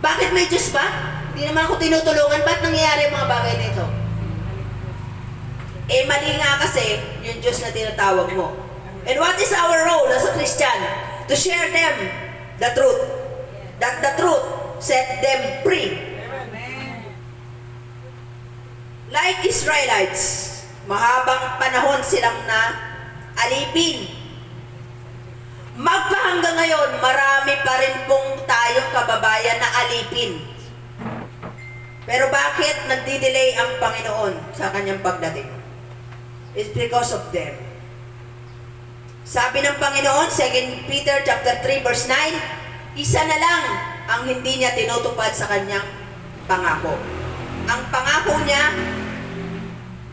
Bakit may Diyos ba? Hindi naman ako tinutulungan. Ba't nangyayari yung mga bagay na ito? Eh, mali nga kasi yung Diyos na tinatawag mo. And what is our role as a Christian? To share them the truth. That the truth set them free. Like Israelites, mahabang panahon silang na alipin. Magpahanggang ngayon, marami pa rin pong tayong kababayan na alipin. Pero bakit nagdi-delay ang Panginoon sa kanyang pagdating? It's because of them. Sabi ng Panginoon, 2 Peter chapter 3 verse 9, isa na lang ang hindi niya tinutupad sa kanyang pangako. Ang pangako niya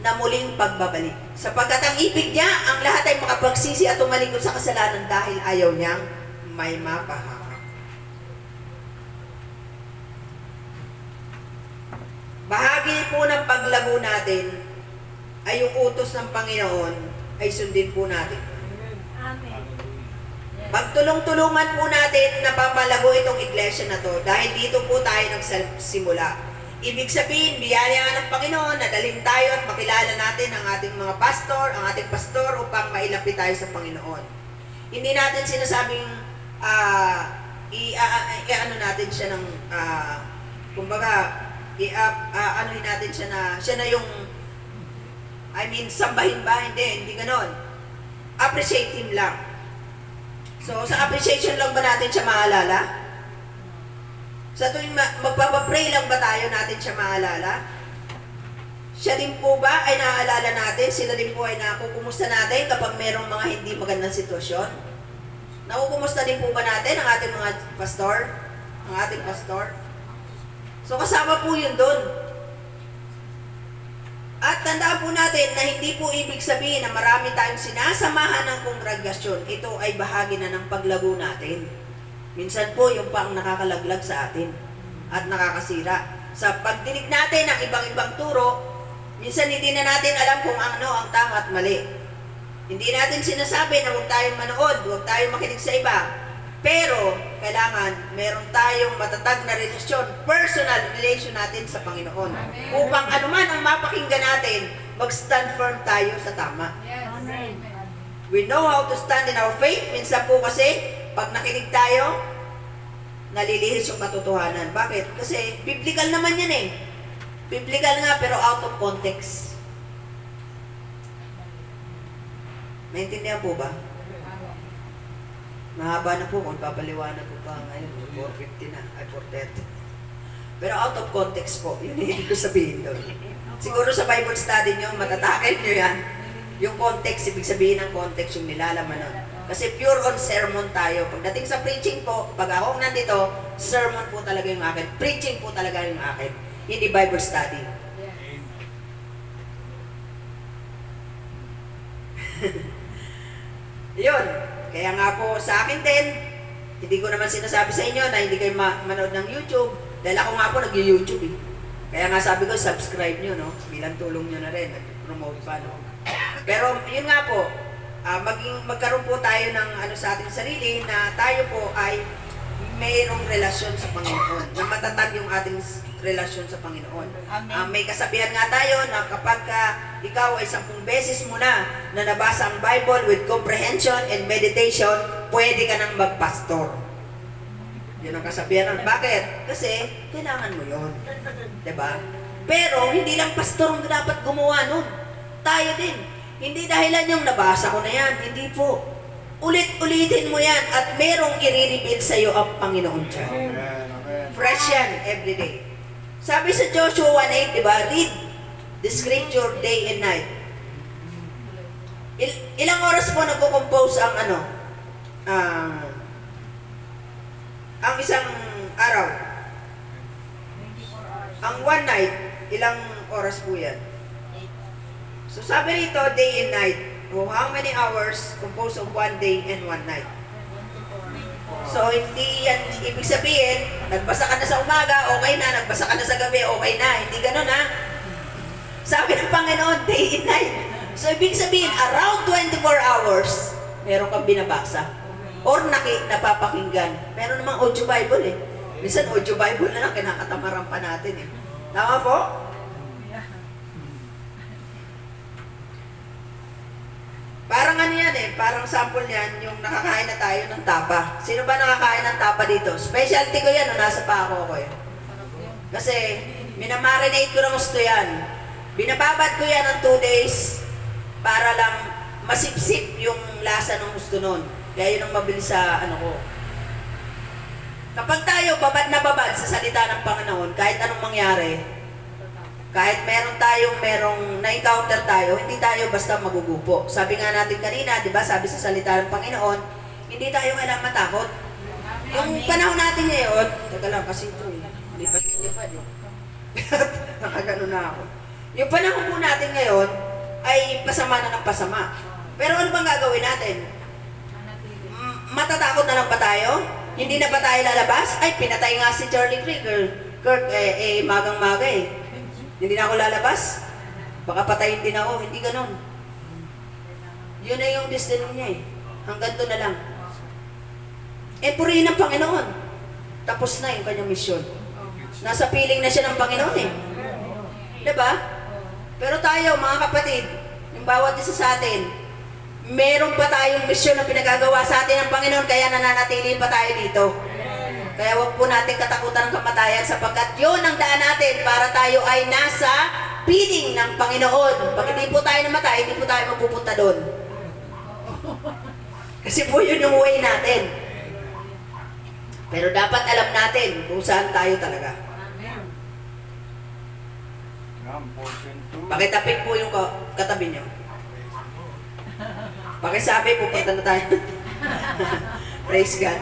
na muling pagbabalik. Sapagkat ang ibig niya, ang lahat ay makapagsisi at tumalikod sa kasalanan dahil ayaw niyang may mapahamak. Bahagi po ng paglago natin ay yung utos ng Panginoon ay sundin po natin. Amen. Pagtulong-tulungan po natin na papalago itong iglesia na to dahil dito po tayo nagsimula. Ibig sabihin, biyaya ng Panginoon na dalhin tayo at makilala natin ang ating mga pastor, ang ating pastor upang mailapit tayo sa Panginoon. Hindi natin sinasabing ano natin siya ng kumbaga anuhin natin siya na yung sambahin ba? Hindi ganon. Appreciate him lang. So, sa appreciation lang ba natin siya maalala? Sa tuwing magpapapray lang ba tayo natin siya maalala? Siya din po ba ay naaalala natin? Sila din po ay nakukumusta natin kapag merong mga hindi magandang sitwasyon? Nakukumusta din po ba natin ang ating mga pastor? Ang ating pastor? So, kasama po yun doon. At tandaan po natin na hindi po ibig sabihin na marami tayong sinasamahan ng kongregasyon. Ito ay bahagi na ng paglago natin. Minsan po, yung pa ang nakakalaglag sa atin at nakakasira. Sa pagdinig natin ng ibang-ibang turo, minsan hindi na natin alam kung ano ang tama at mali. Hindi natin sinasabi na huwag tayong manood, huwag tayong makinig sa iba. Pero, kailangan meron tayong matatag na relasyon, personal relation natin sa Panginoon. Upang anuman ang mapakinggan natin, mag-stand firm tayo sa tama. We know how to stand in our faith. Minsan po kasi, pag nakinig tayo, nalilihis yung katotohanan. Bakit? Kasi, biblical naman yan eh. Biblical nga, pero out of context. Naintindihan po ba? Mahaba na po kung papaliwanag ko pa ngayon. 4:50 na, ay 4:30. Pero out of context po, yun yung ibig ko sabihin doon. Siguro sa Bible study nyo, matatakin nyo yan. Yung context, ibig sabihin ng context yung nilalaman nun. Kasi pure on sermon tayo. Pagdating sa preaching po, pag ako nandito, sermon po talaga yung akin. Preaching po talaga yung akin. Hindi Bible study. Yun. Kaya nga po sa akin din, hindi ko naman sinasabi sa inyo na hindi kayo manood ng YouTube. Dahil ako nga po nag-YouTube eh. Kaya nga sabi ko, subscribe nyo, no? Bilang tulong nyo na rin. Nag-promote pa, no? Pero yun nga po, magkaroon po tayo ng ano sa ating sarili na tayo po ay mayroong relasyon sa Panginoon. Na matatag yung ating relasyon sa Panginoon. May kasabihan nga tayo na kapag ikaw ay 10 beses mo na nabasa ang Bible with comprehension and meditation, pwede ka nang magpastor. Yun ang kasabihan. Bakit? Kasi kailangan mo yun. Diba? Pero hindi lang pastor ang dapat gumawa nun. Tayo din. Hindi dahilan yung nabasa ko na yan. Hindi po. Ulit-ulitin mo yan at merong i-reveal sa'yo ang Panginoon dyan. Fresh yan everyday. Sabi sa Joshua 1:8, di ba? Read the scripture day and night. Ilang oras po nagko-compose ang ano? Ang isang araw. Ang one night, ilang oras po yan? So sabi rito, day and night. So how many hours composed of one day and one night? So hindi yan ibig sabihin, nagbasa ka na sa umaga, okay na. Nagbasa ka na sa gabi, okay na. Hindi ganun ha. Sabi ng Panginoon, day and night. So ibig sabihin, around 24 hours, meron kang binabasa. Or napapakinggan. Meron namang audio Bible eh. Minsan audio Bible na lang, kinakatamaran pa natin eh. Tama po? Parang ano yan eh, parang sample yan, yung nakakain na tayo ng tapa. Sino ba nakakain ng tapa dito? Specialty ko yan, nasa pa ako eh. Kasi, minamarinate ko ng gusto yan. Binababad ko yan ng 2 days para lang masipsip yung lasa ng gusto nun. Kaya yun ang mabilis sa ano ko. Kapag tayo babad na babad sa salita ng Panginoon, kahit anong mangyari, kahit merong na-encounter tayo, hindi tayo basta magugupo. Sabi nga natin kanina, di ba, sabi sa salita ng Panginoon, hindi tayo kailangan matakot. Yung panahon natin ngayon, teka lang kasi ito eh, lipad eh. Nakagano na ako. Yung panahon po natin ngayon, ay pasama na ng pasama. Pero ano bang gagawin natin? Matatakot na lang ba tayo? Hindi na ba tayo lalabas? Ay, pinatay nga si Charlie Kirk, magang-maga eh. Hindi na ako lalabas. Baka patayin din ako. Hindi ganon. Yun na yung destiny niya eh. Hanggang doon na lang. Purihin ng Panginoon. Tapos na yung kanyang misyon. Nasa piling na siya ng Panginoon eh. Diba? Pero tayo, mga kapatid, yung bawat isa sa atin, meron pa tayong misyon na pinagagawa sa atin ng Panginoon, kaya nananatili pa tayo dito. Kaya wag po natin katakutan ng kamatayan sapagkat yun ang daan natin para tayo ay nasa piling ng Panginoon. Pag hindi po tayo namatay, hindi po tayo mapupunta doon. Kasi po yun yung way natin. Pero dapat alam natin kung saan tayo talaga. Pakitapik po yung katabi nyo. Pakisabi, pupunta na tayo. Praise God.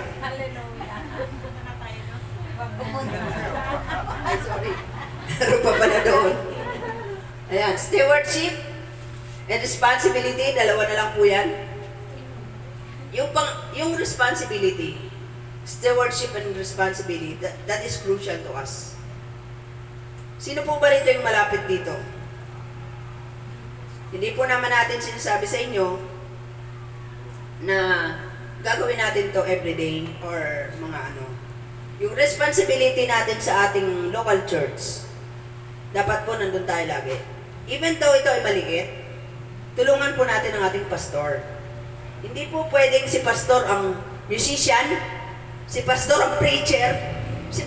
Ay, sorry. Meron pa pala doon. Ayan, stewardship and responsibility, dalawa na lang po yan. Yung responsibility, Stewardship and responsibility, that is crucial to us. Sino po ba rito yung malapit dito? Hindi po naman natin sinasabi sa inyo na gagawin natin to everyday or mga ano. Yung responsibility natin sa ating local church, dapat po nandun tayo lagi. Even though ito ay maliit, tulungan po natin ang ating pastor. Hindi po pwedeng si pastor ang musician, si pastor ang preacher, si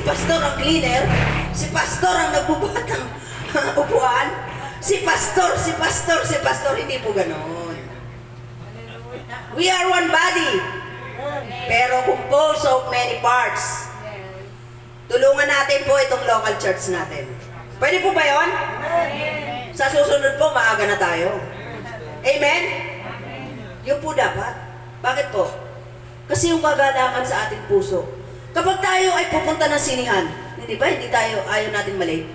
pastor ang cleaner, si pastor ang nagbubuhat ng upuan, si pastor, hindi po ganon. We are one body, pero composed of many parts. Tulungan natin po itong local church natin. Pwede po ba yun? Sa susunod po, maaga na tayo. Amen? Yun po dapat. Bakit po? Kasi yung kagalakan sa ating puso. Kapag tayo ay pupunta ng sinihan, hindi ba? Hindi tayo, ayaw natin mali.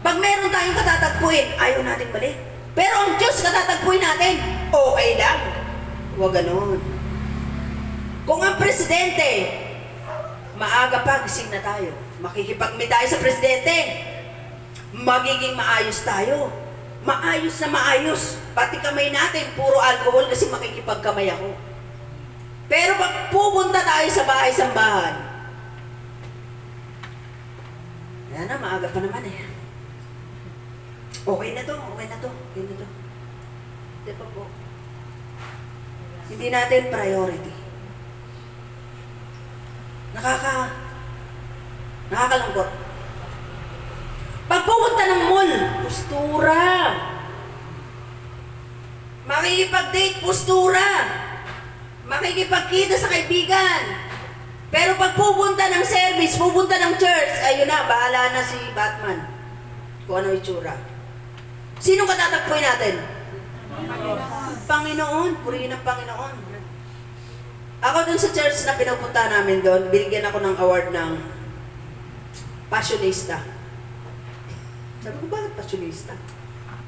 Pag meron tayong katatagpuin, ayaw natin mali. Pero ang Diyos katatagpuin natin, okay lang. Huwag ganon. Kung ang presidente, maaga pa, gising na tayo. Makikipag-meet tayo sa presidente. Magiging maayos tayo. Maayos na maayos. Pati kamay natin, puro alcohol kasi makikipagkamay ako. Pero pag pupunta tayo sa bahay-sambahan, yan na, maaga pa naman eh. Okay na to. Di ba po? Hindi natin priority. Nakakalungkot. Pag pupunta ng mall, postura. Makikipag-date, postura. Makikipagkita sa kaibigan. Pero pag pupunta ng service, pupunta ng church, ayun na, bahala na si Batman. Kung ano itsura. Sino katatagpuin natin? Panginoon. Purihin ang Panginoon. Ako dun sa church na pinupunta namin doon, binigyan ako ng award ng Passionista. Sabi ko, bakit Passionista?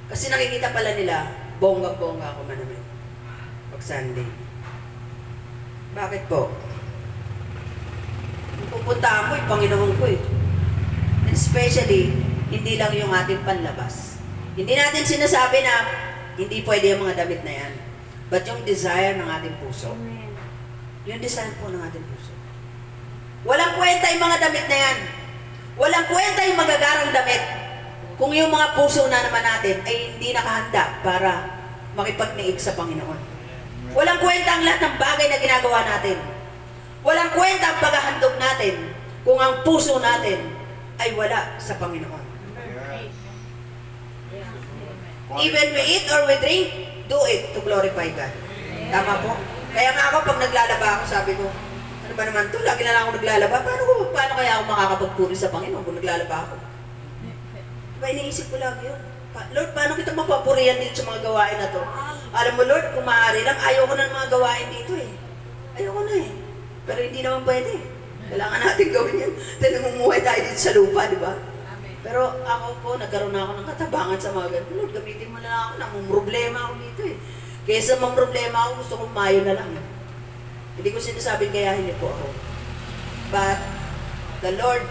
Kasi nakikita pala nila, bongga-bongga ako manamin. Pag Sunday. Bakit po? Pupunta ako, Panginoon ko eh. And especially, hindi lang yung ating panlabas. Hindi natin sinasabi na hindi pwede yung mga damit na yan. But yung desire ng ating puso. Yung desire po ng ating puso. Walang kwenta yung mga damit na yan. Walang kwenta yung magagarang damit. Kung yung mga puso na naman natin ay hindi nakahanda para makipagniig sa Panginoon. Walang kwenta ang lahat ng bagay na ginagawa natin. Walang kwenta ang paghahandog natin kung ang puso natin ay wala sa Panginoon. Even we eat or we drink, do it to glorify God. Tama po? Kaya nga ako, pag naglalaba ako, sabi ko, ano ba naman to? Lagi na lang ako naglalaba. Paano kaya ako makakapagpuri sa Panginoon kung naglalaba ako? Diba, iniisip ko lagi yun. Lord, paano kita mapapurihan dito sa mga gawain na to? Alam mo, Lord, kung maaari lang, ayoko na ng mga gawain dito eh. Ayoko na eh. Pero hindi naman pwede. Kailangan natin gawin yan. Dahil namumuhay tayo dito sa lupa, di ba? Pero ako po, nagkaroon na ako ng katabangan sa mga ganito. Lord, gamitin mo na lang ako. Namumroblema ako dito eh. Kaysa mang problema ako, gusto kong mayo na lang. Hindi ko sinasabing gayahin niyo po ako. But, the Lord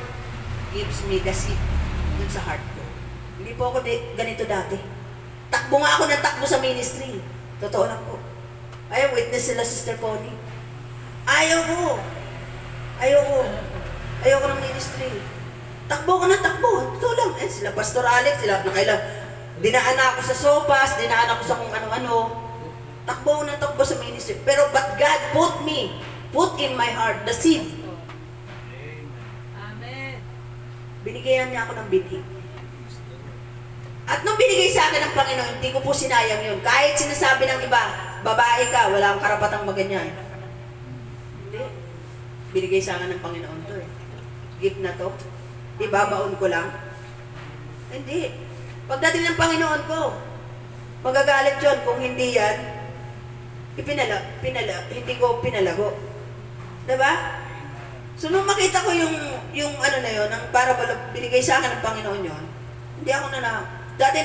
gives me the seed dun sa heart ko. Hindi po ako ganito dati. Takbo nga ako ng takbo sa ministry. Totoo lang po. Ayaw, witness sila Sister Connie. Ayoko ng ministry. Takbo ko na takbo. Totoo lang. Sila Pastor Alex, sila nakailang. Dinaan ako sa sopas, dinaan ako sa kung ano-ano. Takbo ko na takbo sa ministry. Pero but God put in my heart the seed. Amen. Binigyan niya ako ng binhi. At nung binigay sa akin ng Panginoon, hindi ko po sinayang yun. Kahit sinasabi ng iba, babae ka, wala kang karapatang maganyan. Hindi. Binigay sa akin ng Panginoon to eh. Gift na to. Ibabaon ko lang. Hindi. Pagdating ng Panginoon ko, magagalit yun kung hindi yan, hindi ko pinalago. Diba? So nung makita ko yung ano na yun, ang para binigay sa akin ng Panginoon yun, hindi ako dati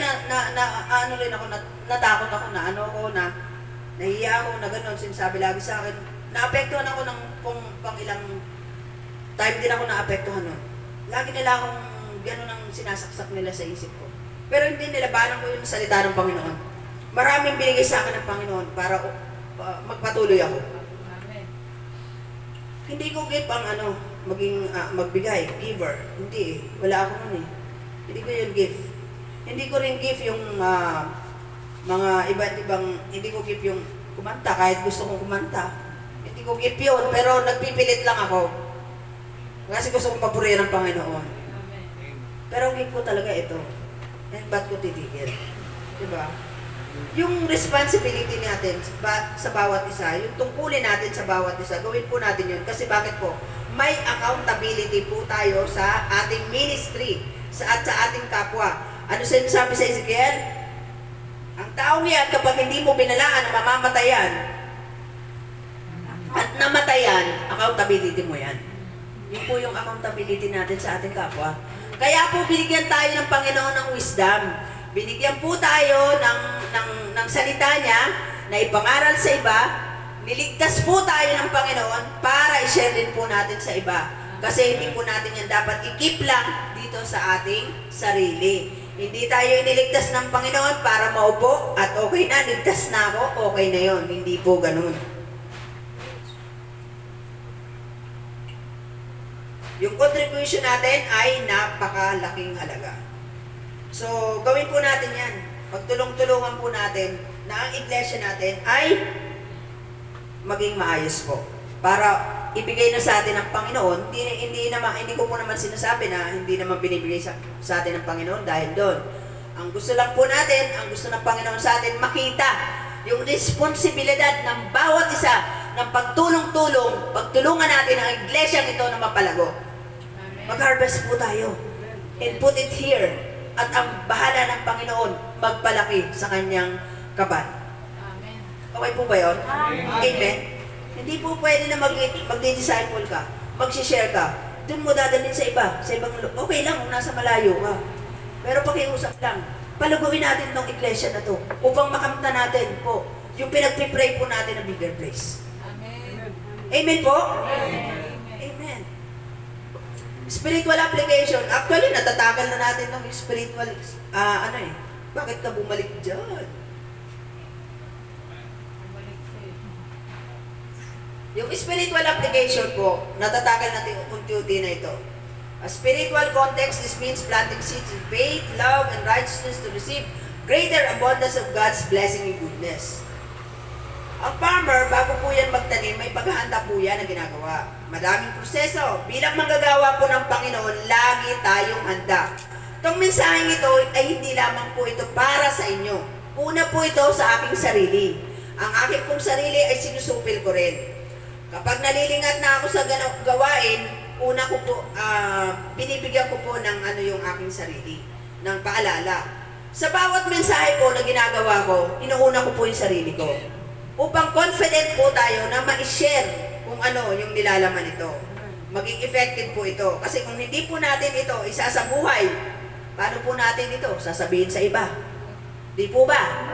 natakot ako na nahiya ako na gano'n, sinasabi lagi sa akin, naapektuhan ako ng kung pang ilang time din ako naapektuhan nun. Lagi nila akong gano'n ang sinasaksak nila sa isip ko. Pero hindi nilabanan ko yung salita ng Panginoon. Maraming binigay sa akin ng Panginoon para magpatuloy ako. Amen. Hindi ko gift ang maging magbigay, giver. Hindi eh. Wala ako nun eh. Hindi ko yung gift. Hindi ko rin gift yung mga iba't ibang, hindi ko gift yung kumanta kahit gusto kong kumanta. Hindi ko gift yun, pero nagpipilit lang ako. Kasi gusto kong papurihan ng Panginoon. Amen. Pero ang gift ko talaga ito. Eh, ba't ko titigil? Diba? Yung responsibility natin sa bawat isa, yung tungkulin natin sa bawat isa, gawin po natin yun. Kasi bakit po? May accountability po tayo sa ating ministry at sa ating kapwa. Ano sinasabi sa Ezekiel? Ang taong yan, kapag hindi mo binalaan na mamamatayan at namatayan, accountability mo yan. Yun po yung accountability natin sa ating kapwa. Kaya po binigyan tayo ng Panginoon ng wisdom. Binigyan po tayo ng salita niya na ipangaral sa iba. Niligtas po tayo ng Panginoon para i-share din po natin sa iba. Kasi hindi po natin yan dapat i-keep lang dito sa ating sarili. Hindi tayo iniligtas ng Panginoon para maupo at okay na, ligtas na ako, okay na yon. Hindi po ganun. Yung contribution natin ay napakalaking halaga. So, gawin po natin yan. Pagtulong-tulungan po natin na ang iglesia natin ay maging maayos po. Para ibigay na sa atin ng Panginoon, hindi ko po naman sinasabi na hindi naman binibigay sa atin ng Panginoon dahil doon. Ang gusto lang po natin, ang gusto ng Panginoon sa atin, makita yung responsibilidad ng bawat isa ng pagtulong-tulong, pagtulungan natin ang iglesia ito na mapalago. Mag-harvest po tayo and put it here. At ang bahala ng Panginoon magpalaki sa kanyang kaban. Amen. Okay po ba yun? Amen. Amen? Hindi po pwede na magdi-disciple ka, mag-share ka, doon mo dadalhin sa iba, sa ibang okay lang kung nasa malayo ka. Pero pakiusap lang, paluguin natin tong iglesia na to upang makamta natin po yung pinagpipray po natin ng bigger place. Amen. Amen po? Amen. Amen. Spiritual application. Actually, natatagal na natin ng spiritual, bakit ka bumalik dyan? Yung spiritual application po, natatagal natin unti-unti na ito. A spiritual context, this means planting seeds in faith, love, and righteousness to receive greater abundance of God's blessing and goodness. Ang farmer, bago po yan magtanim, may paghahanda po yan na ginagawa. Madaming proseso. Bilang manggagawa po ng Panginoon, lagi tayong handa. Itong mensaheng ito ay hindi lamang po ito para sa inyo. Una po ito sa aking sarili. Ang aking pong sarili ay sinusupil ko rin. Kapag nalilingat na ako sa gawain, una ko po, binibigyan ko po ng yung aking sarili, ng paalala. Sa bawat mensahe po na ginagawa ko, inuuna ko po yung sarili ko. Upang confident po tayo na ma-share kung ano yung nilalaman ito. Maging effective po ito. Kasi kung hindi po natin ito isa sa buhay, paano po natin ito sasabihin sa iba? Di po ba?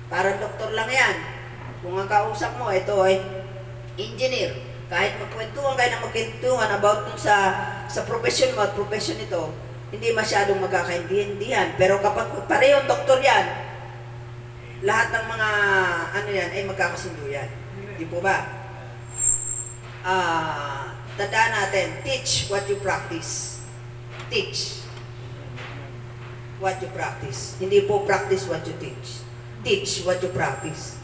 Parang doktor lang yan. Kung ang kausap mo, ito ay engineer. Kahit magkwentuhan kayo na magkwentuhan about dun sa profession mo at profession ito, hindi masyadong magkakaintindihan. Pero kapag parehong doktor yan, lahat ng mga yan ay magkakasundo yan. Di po ba? Tandaan natin, teach what you practice. Teach what you practice. Hindi po practice what you teach. Teach what you practice.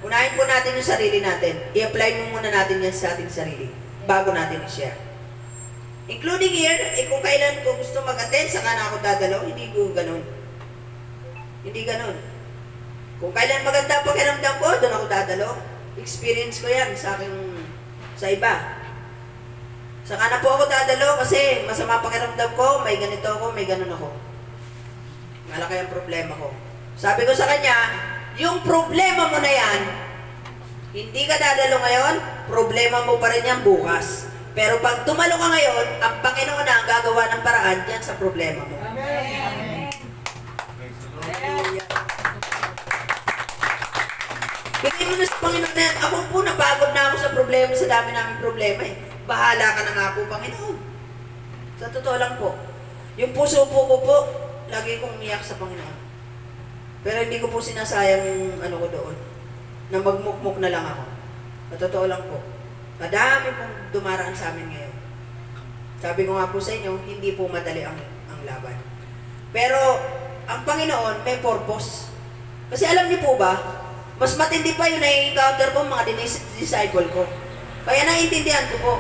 Unahin po natin yung sarili natin. I-apply mo muna natin yan sa ating sarili bago natin i-share. Including here, kung kailan ko gusto mag-attend, saka na ako dadalaw, hindi ko ganun. Hindi ganun. Kung kailan maganda pakiramdam ko, doon ako dadalo. Experience ko yan sa iba. Saka na po ako dadalo kasi masama pakiramdam ko, may ganito ako, may ganun ako. Malaki ang problema ko. Sabi ko sa kanya, yung problema mo na yan, hindi ka dadalo ngayon, problema mo pa rin yan bukas. Pero pag tumalo ka ngayon, ang Panginoon na ang gagawa ng paraan dyan sa problema mo. Amen. Hallelujah. Bigay Ipahin mo na sa Panginoon na yan. Ako po, napagod na ako sa problema, sa dami namin problema eh. Bahala ka na nga po, Panginoon. Sa totoo lang po. Yung puso po ko po, lagi kong umiyak sa Panginoon. Pero hindi ko po sinasayang yung ano ko doon. Na magmukmuk na lang ako. Sa totoo lang po. Madami pong dumaraan sa amin ngayon. Sabi ko nga po sa inyo, hindi po madali ang laban. Pero, ang Panginoon may purpose. Kasi alam niyo po ba, mas matindi pa yung na-encounter ko mga disciple ko. Kaya naiintindihan ko po.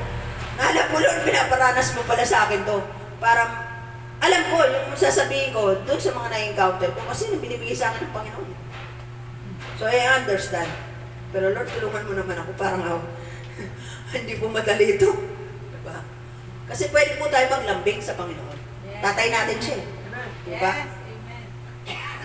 Nahala po, Lord, pinaparanas mo pala sa akin to. Para, alam ko, yung sasabihin ko, doon sa mga na-encounter ko, kasi binibigay sa akin ng Panginoon. So, I understand. Pero Lord, tulungan mo naman ako, parang ako, hindi po madali ito. Diba? Kasi pwede po tayo maglambing sa Panginoon. Tatay natin siya. Diba? Yes, amen.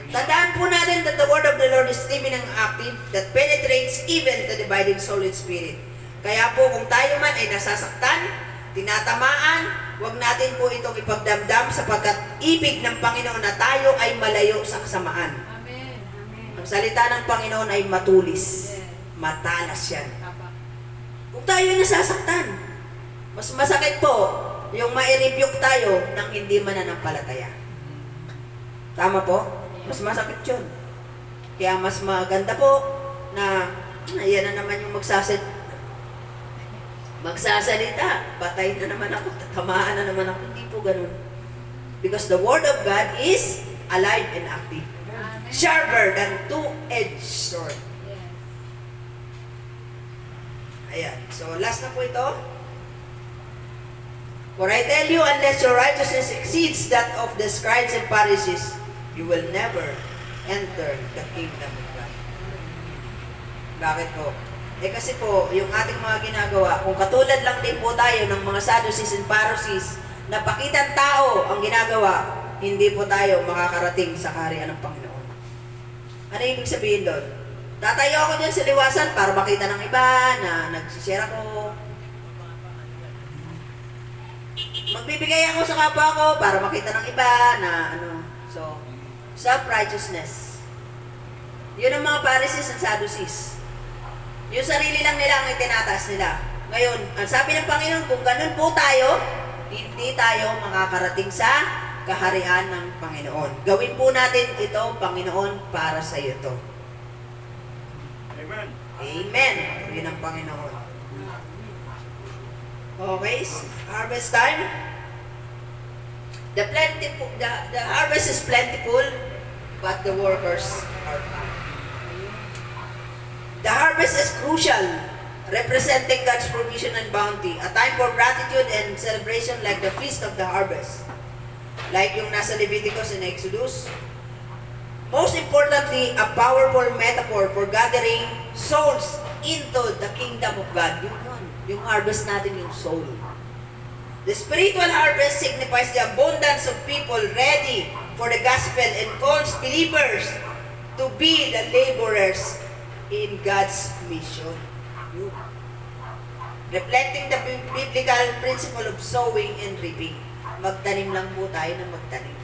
Tandaan po natin that the word of the Lord is living and active, that penetrates even the dividing soul and spirit. Kaya po kung tayo man ay nasasaktan, tinatamaan, huwag natin po itong ipagdamdam sapagkat ibig ng Panginoon na tayo ay malayo sa kasamaan. Amen. Amen. Ang salita ng Panginoon ay matulis. Yes. Matalas yan. Tama. Kung tayo ay nasasaktan, mas masakit po yung ma-rebuke tayo ng hindi mananampalataya. Tama po? Mas masakit yun. Kaya mas maganda po na ayan na naman yung magsasalita. Patay na naman ako, tatamaan na naman ako. Hindi po ganun. Because the Word of God is alive and active. Amen. Sharper than two-edged sword. Yes. Ayan. So, last na po ito. For I tell you, unless your righteousness exceeds that of the scribes and Pharisees, you will never enter the kingdom of God. Bakit po? Eh kasi po, yung ating mga ginagawa, kung katulad lang din po tayo ng mga Sadducees and Pharisees, na pakitang tao ang ginagawa, hindi po tayo makakarating sa kaharian ng Panginoon. Ano ibig sabihin doon? Tatayo ako dyan sa liwasan para makita ng iba na nagsishare ako. Magbibigay ako sa kapwa ko para makita ng iba na ano. So, self-righteousness. Yun ang mga Pharisees and Sadducees. Yung sarili lang nila ang itinataas nila. Ngayon, ang sabi ng Panginoon, kung ganun po tayo, hindi tayo makakarating sa kaharian ng Panginoon. Gawin po natin ito, Panginoon, para sa iyo to. Amen. Amen. Yun ang Panginoon. Okay, harvest time. The harvest is plentiful, but the workers are few. The harvest is crucial, representing God's provision and bounty, a time for gratitude and celebration like the feast of the harvest. Like yung nasa Leviticus and Exodus. Most importantly, a powerful metaphor for gathering souls into the kingdom of God. Yung harvest natin, yung soul. The spiritual harvest signifies the abundance of people ready for the gospel and calls believers to be the laborers in God's mission. Reflecting the biblical principle of sowing and reaping. Magtanim lang po tayo ng magtanim.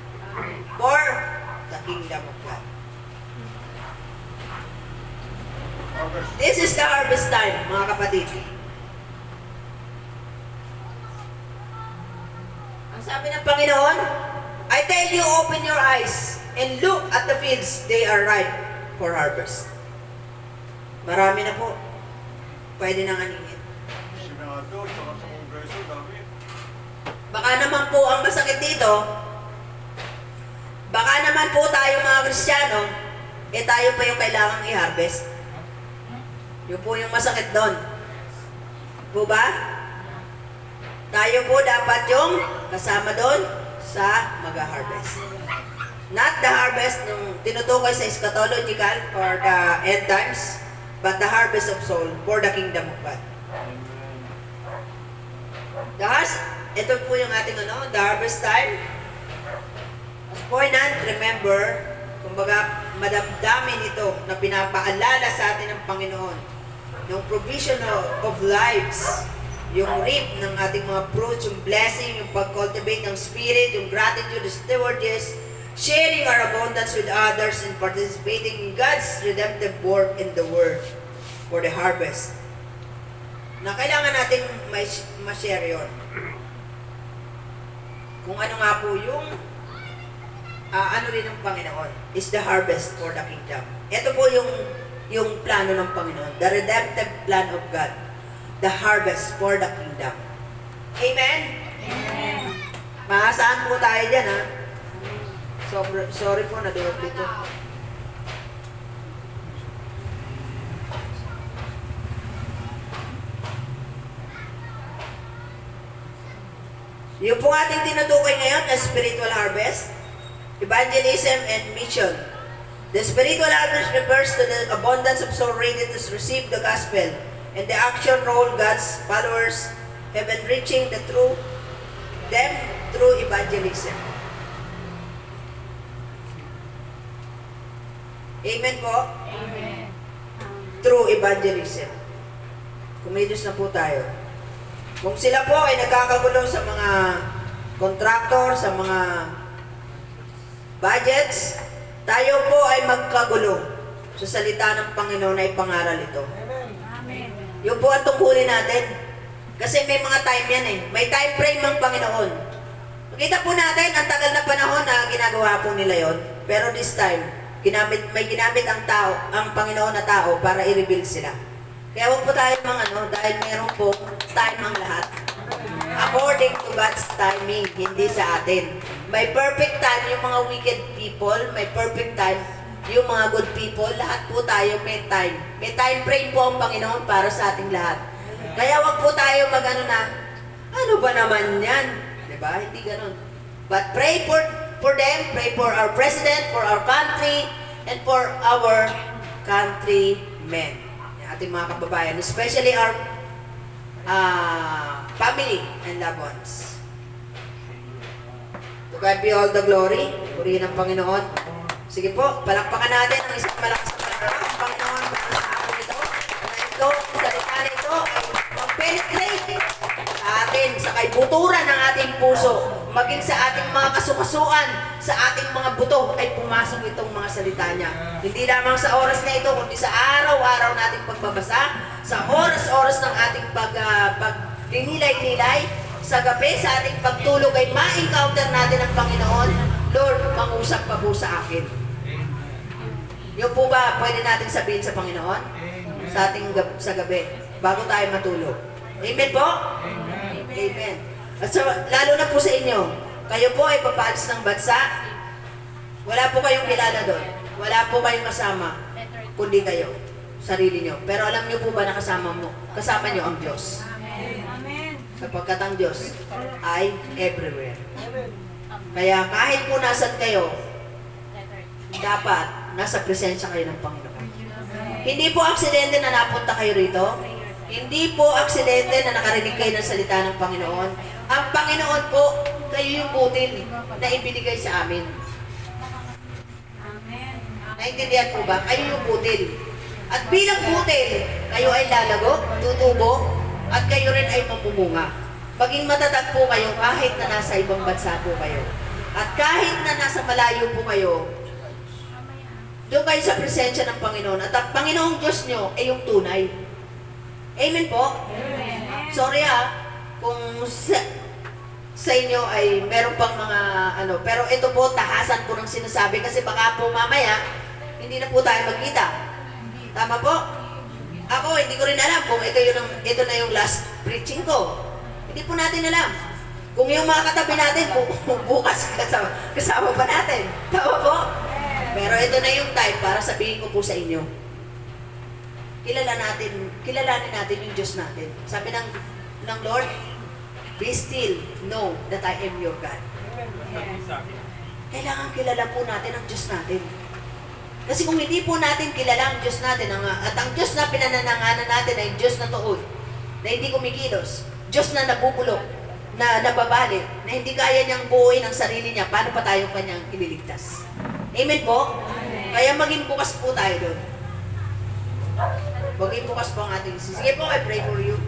For the kingdom of God. Harvest. This is the harvest time, mga kapatid. Ang sabi ng Panginoon, I tell you, open your eyes and look at the fields. They are ripe for harvest. Marami na po. Pwede nang aningin. Senado, saka sa Kongreso, dami. Baka naman po ang masakit dito, baka naman po tayo mga Kristiyano, eh tayo pa yung kailangang i-harvest. Yun po yung masakit doon. Po ba? Tayo po dapat yung kasama doon sa mag-harvest. Not the harvest nung tinutukoy sa eschatological or the end times, but the harvest of soul for the kingdom of God. Ito po yung ating the harvest time. As poignant, remember, kumbaga, madamdamin ito na pinapaalala sa atin ng Panginoon. Yung provision of lives, yung reap ng ating mga fruits, yung blessing, yung pag-cultivate ng spirit, yung gratitude, the stewardess, sharing our abundance with others, and participating in God's redemptive work in the world. for the harvest. Na kailangan nating ma-share yun. Kung ano nga po yung ano rin ng Panginoon is the harvest for the kingdom. Ito po yung plano ng Panginoon, the redemptive plan of God, the harvest for the kingdom. Amen? Amen. Maasahan po tayo dyan, ha? Sorry po, nadurog dito. Yung po ating tinutukoy ngayon, the spiritual harvest, evangelism and mission. The spiritual harvest refers to the abundance of soul ready to receive the gospel and the action role God's followers have been reaching them through evangelism. Amen po? Amen. Through evangelism. Kumilos na po tayo. Kung sila po ay nagkakagulo sa mga contractor, sa mga budgets, tayo po ay magkagulo sa salita ng Panginoon na ipangaral ito. Amen. Yun po ang tungkulin natin. Kasi may mga time yan eh. May time frame ang Panginoon. Makita po natin, ang tagal na panahon na ginagawa po nila yon. Pero this time, may ginamit ang Panginoon na tao para i-reveal sila. Kaya huwag po tayo dahil meron po time ang lahat. According to God's timing, hindi sa atin. May perfect time yung mga wicked people, may perfect time yung mga good people, lahat po tayo may time. May time frame po ang Panginoon para sa ating lahat. Kaya wag po tayo ano ba naman yan? Diba? Hindi ganun. But pray for them, pray for our president, for our country, and for our countrymen. Ating mga kababayan, especially our family and loved ones. To God be all the glory. Purihin ang Panginoon. Sige po, palakpakan natin ang isang malakas na palakpak ang Panginoon para sa akin ito. Na ito, salita na ito ay mag-penetrate sa atin, sa kaibuturan ng ating puso, maging sa ating mga kasukasuan, sa ating mga buto ay pumasok itong mga salita niya. Hindi lamang sa oras na ito, kundi sa araw-araw nating pagbabasa, sa oras-oras ng ating pagninilay-nilay, sa gabi, sa ating pagtulog ay ma-encounter natin ang Panginoon. Lord, mangusap ka po sa akin. Yung po ba pwede natin sabihin sa Panginoon? Sa ating sa gabi, bago tayo matulog. Amen po? Amen. At lalo na po sa inyo, kayo po ay papaalis ng bansa, wala po kayong kilala doon. Wala po kayong kasama, kundi kayo, sarili nyo. Pero alam nyo po ba na kasama nyo ang Diyos? Amen. Sapagkat ang Diyos ay everywhere. Kaya kahit po nasan kayo, dapat nasa presensya kayo ng Panginoon. Hindi po aksidente na napunta kayo rito. Hindi po aksidente na nakarinig kayo ng salita ng Panginoon. Ang Panginoon po, kayo yung butil na ibinigay sa amin. Amen. Naintindihan po ba? Kayo yung butil. At bilang butil, kayo ay lalago, tutubo, at kayo rin ay mamumunga. Maging matatag po kayo kahit na nasa ibang bansa po kayo. At kahit na nasa malayo po kayo, doon kayo sa presensya ng Panginoon. At ang Panginoong Diyos nyo ay yung tunay. Amen po? Amen. Sorry kung sa inyo ay meron pang mga pero ito po tahasan ko ng sinasabi kasi baka po mamaya hindi na po tayo magkita. Tama po? Ako hindi ko rin alam kung ito na yung last preaching ko. Hindi po natin alam. Kung yung mga katabi natin bukas kasama pa natin. Tama po? Pero ito na yung time para sabihin ko po sa inyo. Kilalanin natin yung Diyos natin. Sabi ng Lord, be still, know that I am your God. Kailangan kilala po natin ang Diyos natin. Kasi kung hindi po natin kilala ang Diyos natin, at ang Diyos na pinanananganan natin ay Diyos na tuod, na hindi kumikilos, Diyos na nabubulok, na nababalik, na hindi kaya niyang buuin ang sarili niya, paano pa tayo kanyang ililigtas? Amen po? Kaya maging bukas po tayo doon. Maging bukas po ang ating isi. Sige po, I pray for you.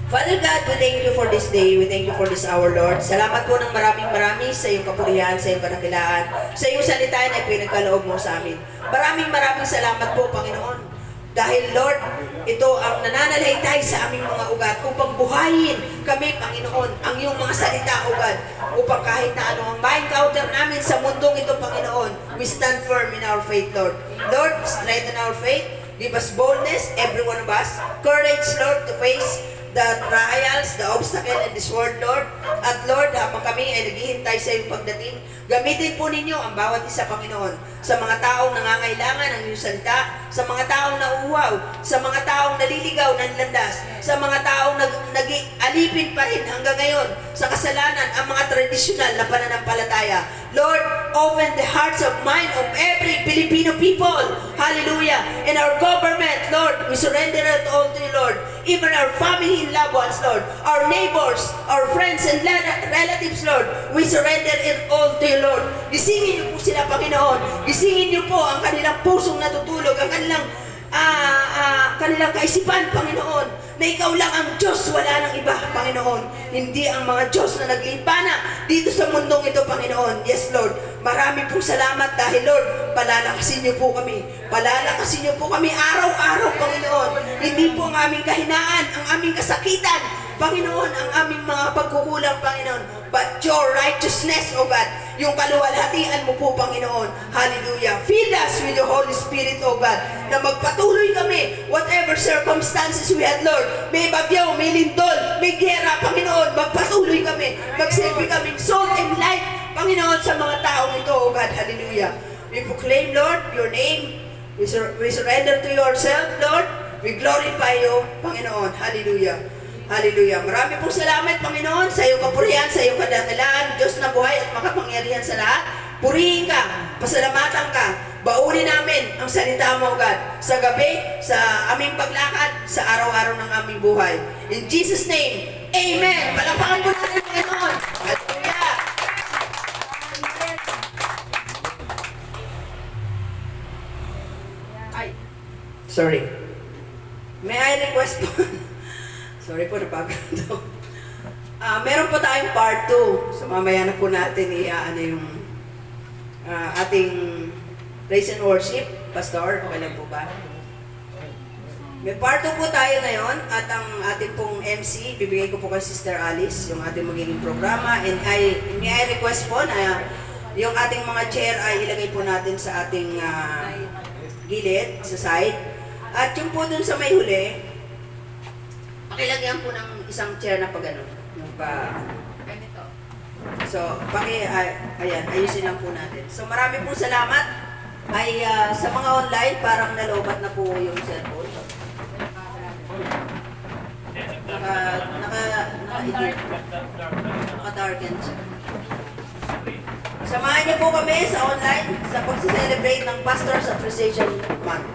Father God, we thank you for this day. We thank you for this hour, Lord. Salamat po ng maraming sa iyong kapurihan, sa iyong kadakilaan, sa iyong salita na pinagkaloob mo sa amin. Maraming salamat po, Panginoon. Dahil Lord, ito ang nananalaytay sa aming mga ugat upang buhayin kami, Panginoon, ang iyong mga salita, O God, upang kahit na ano ang ma-encounter namin sa mundong ito, Panginoon, we stand firm in our faith, Lord. Lord, strengthen our faith. Give us boldness, every one of us. Courage, Lord, to face the trials, the obstacle in this world, Lord. At Lord, habang kami ay naghihintay sa iyong pagdating, gamitin po ninyo ang bawat isa, Panginoon, sa mga taong nangangailangan ng iyong salita, sa mga taong nauuhaw, sa mga taong naliligaw ng landas, sa mga taong nag-alipin pa rin hanggang ngayon sa kasalanan ang mga tradisyonal na pananampalataya. Lord, open the hearts of mind of every Filipino people. Hallelujah. And our government, Lord, we surrender it all to you, Lord. Even our family and loved ones, Lord. Our neighbors, our friends and relatives, Lord. We surrender it all to you, Lord. Gisingin niyo po sila, Panginoon. Gisingin niyo po ang kanilang pusong natutulog, ang kanilang kaisipan, Panginoon, na ikaw lang ang Diyos, wala nang iba, Panginoon. Hindi ang mga Diyos na naglipana dito sa mundong ito, Panginoon. Yes, Lord. Marami pong salamat dahil, Lord, palalakasin niyo po kami. Palalakasin niyo po kami araw-araw, Panginoon. Hindi po ang aming kahinaan, ang aming kasakitan, Panginoon, ang aming mga pagkukulang, Panginoon. But your righteousness, O God, yung kaluwalhatian mo po, Panginoon. Hallelujah. Fill us with your Holy Spirit, O God, na magpatuloy kami, whatever circumstances we had, Lord. May bagyo, may lindol, may gera, Panginoon. Magpatuloy kami. Magsilbi kaming salt and light, Panginoon, sa mga taong ito, O God. Hallelujah. We proclaim, Lord, your name. We surrender to yourself, Lord. We glorify you, Panginoon. Hallelujah. Hallelujah. Marami pong salamat, Panginoon, sa iyong kapurihan, sa iyong kadakilaan, Diyos na buhay at makapangyarihan sa lahat. Purihin ka, pasalamatan ka, baunin namin ang salita mo, God, sa gabi, sa aming paglakad, sa araw-araw ng aming buhay. In Jesus' name, Amen. Palakpakan po natin, Panginoon. Hallelujah. Ay, sorry. May I request po? Sorry po, napagod ako. Meron po tayong part 2. So mamaya na po natin yung ating praise and worship. Pastor, okay lang po ba? May part 2 po tayo ngayon at ang ating pong MC, bibigay ko po kay Sister Alice, yung ating magiging programa. And may I request po na yung ating mga chair ay ilagay po natin sa ating gilid, sa side. At yung po dun sa may huli, pakilagyan po ng isang chair na pag-ano, yung Ganito. So, ayan, ayusin lang po natin. So, marami pong salamat. Ay, sa mga online, parang nalobat na po yung cellphone. Naka-darken siya. Samahan niyo po kami sa online sa pag-celebrate ng Pastor's Appreciation Month.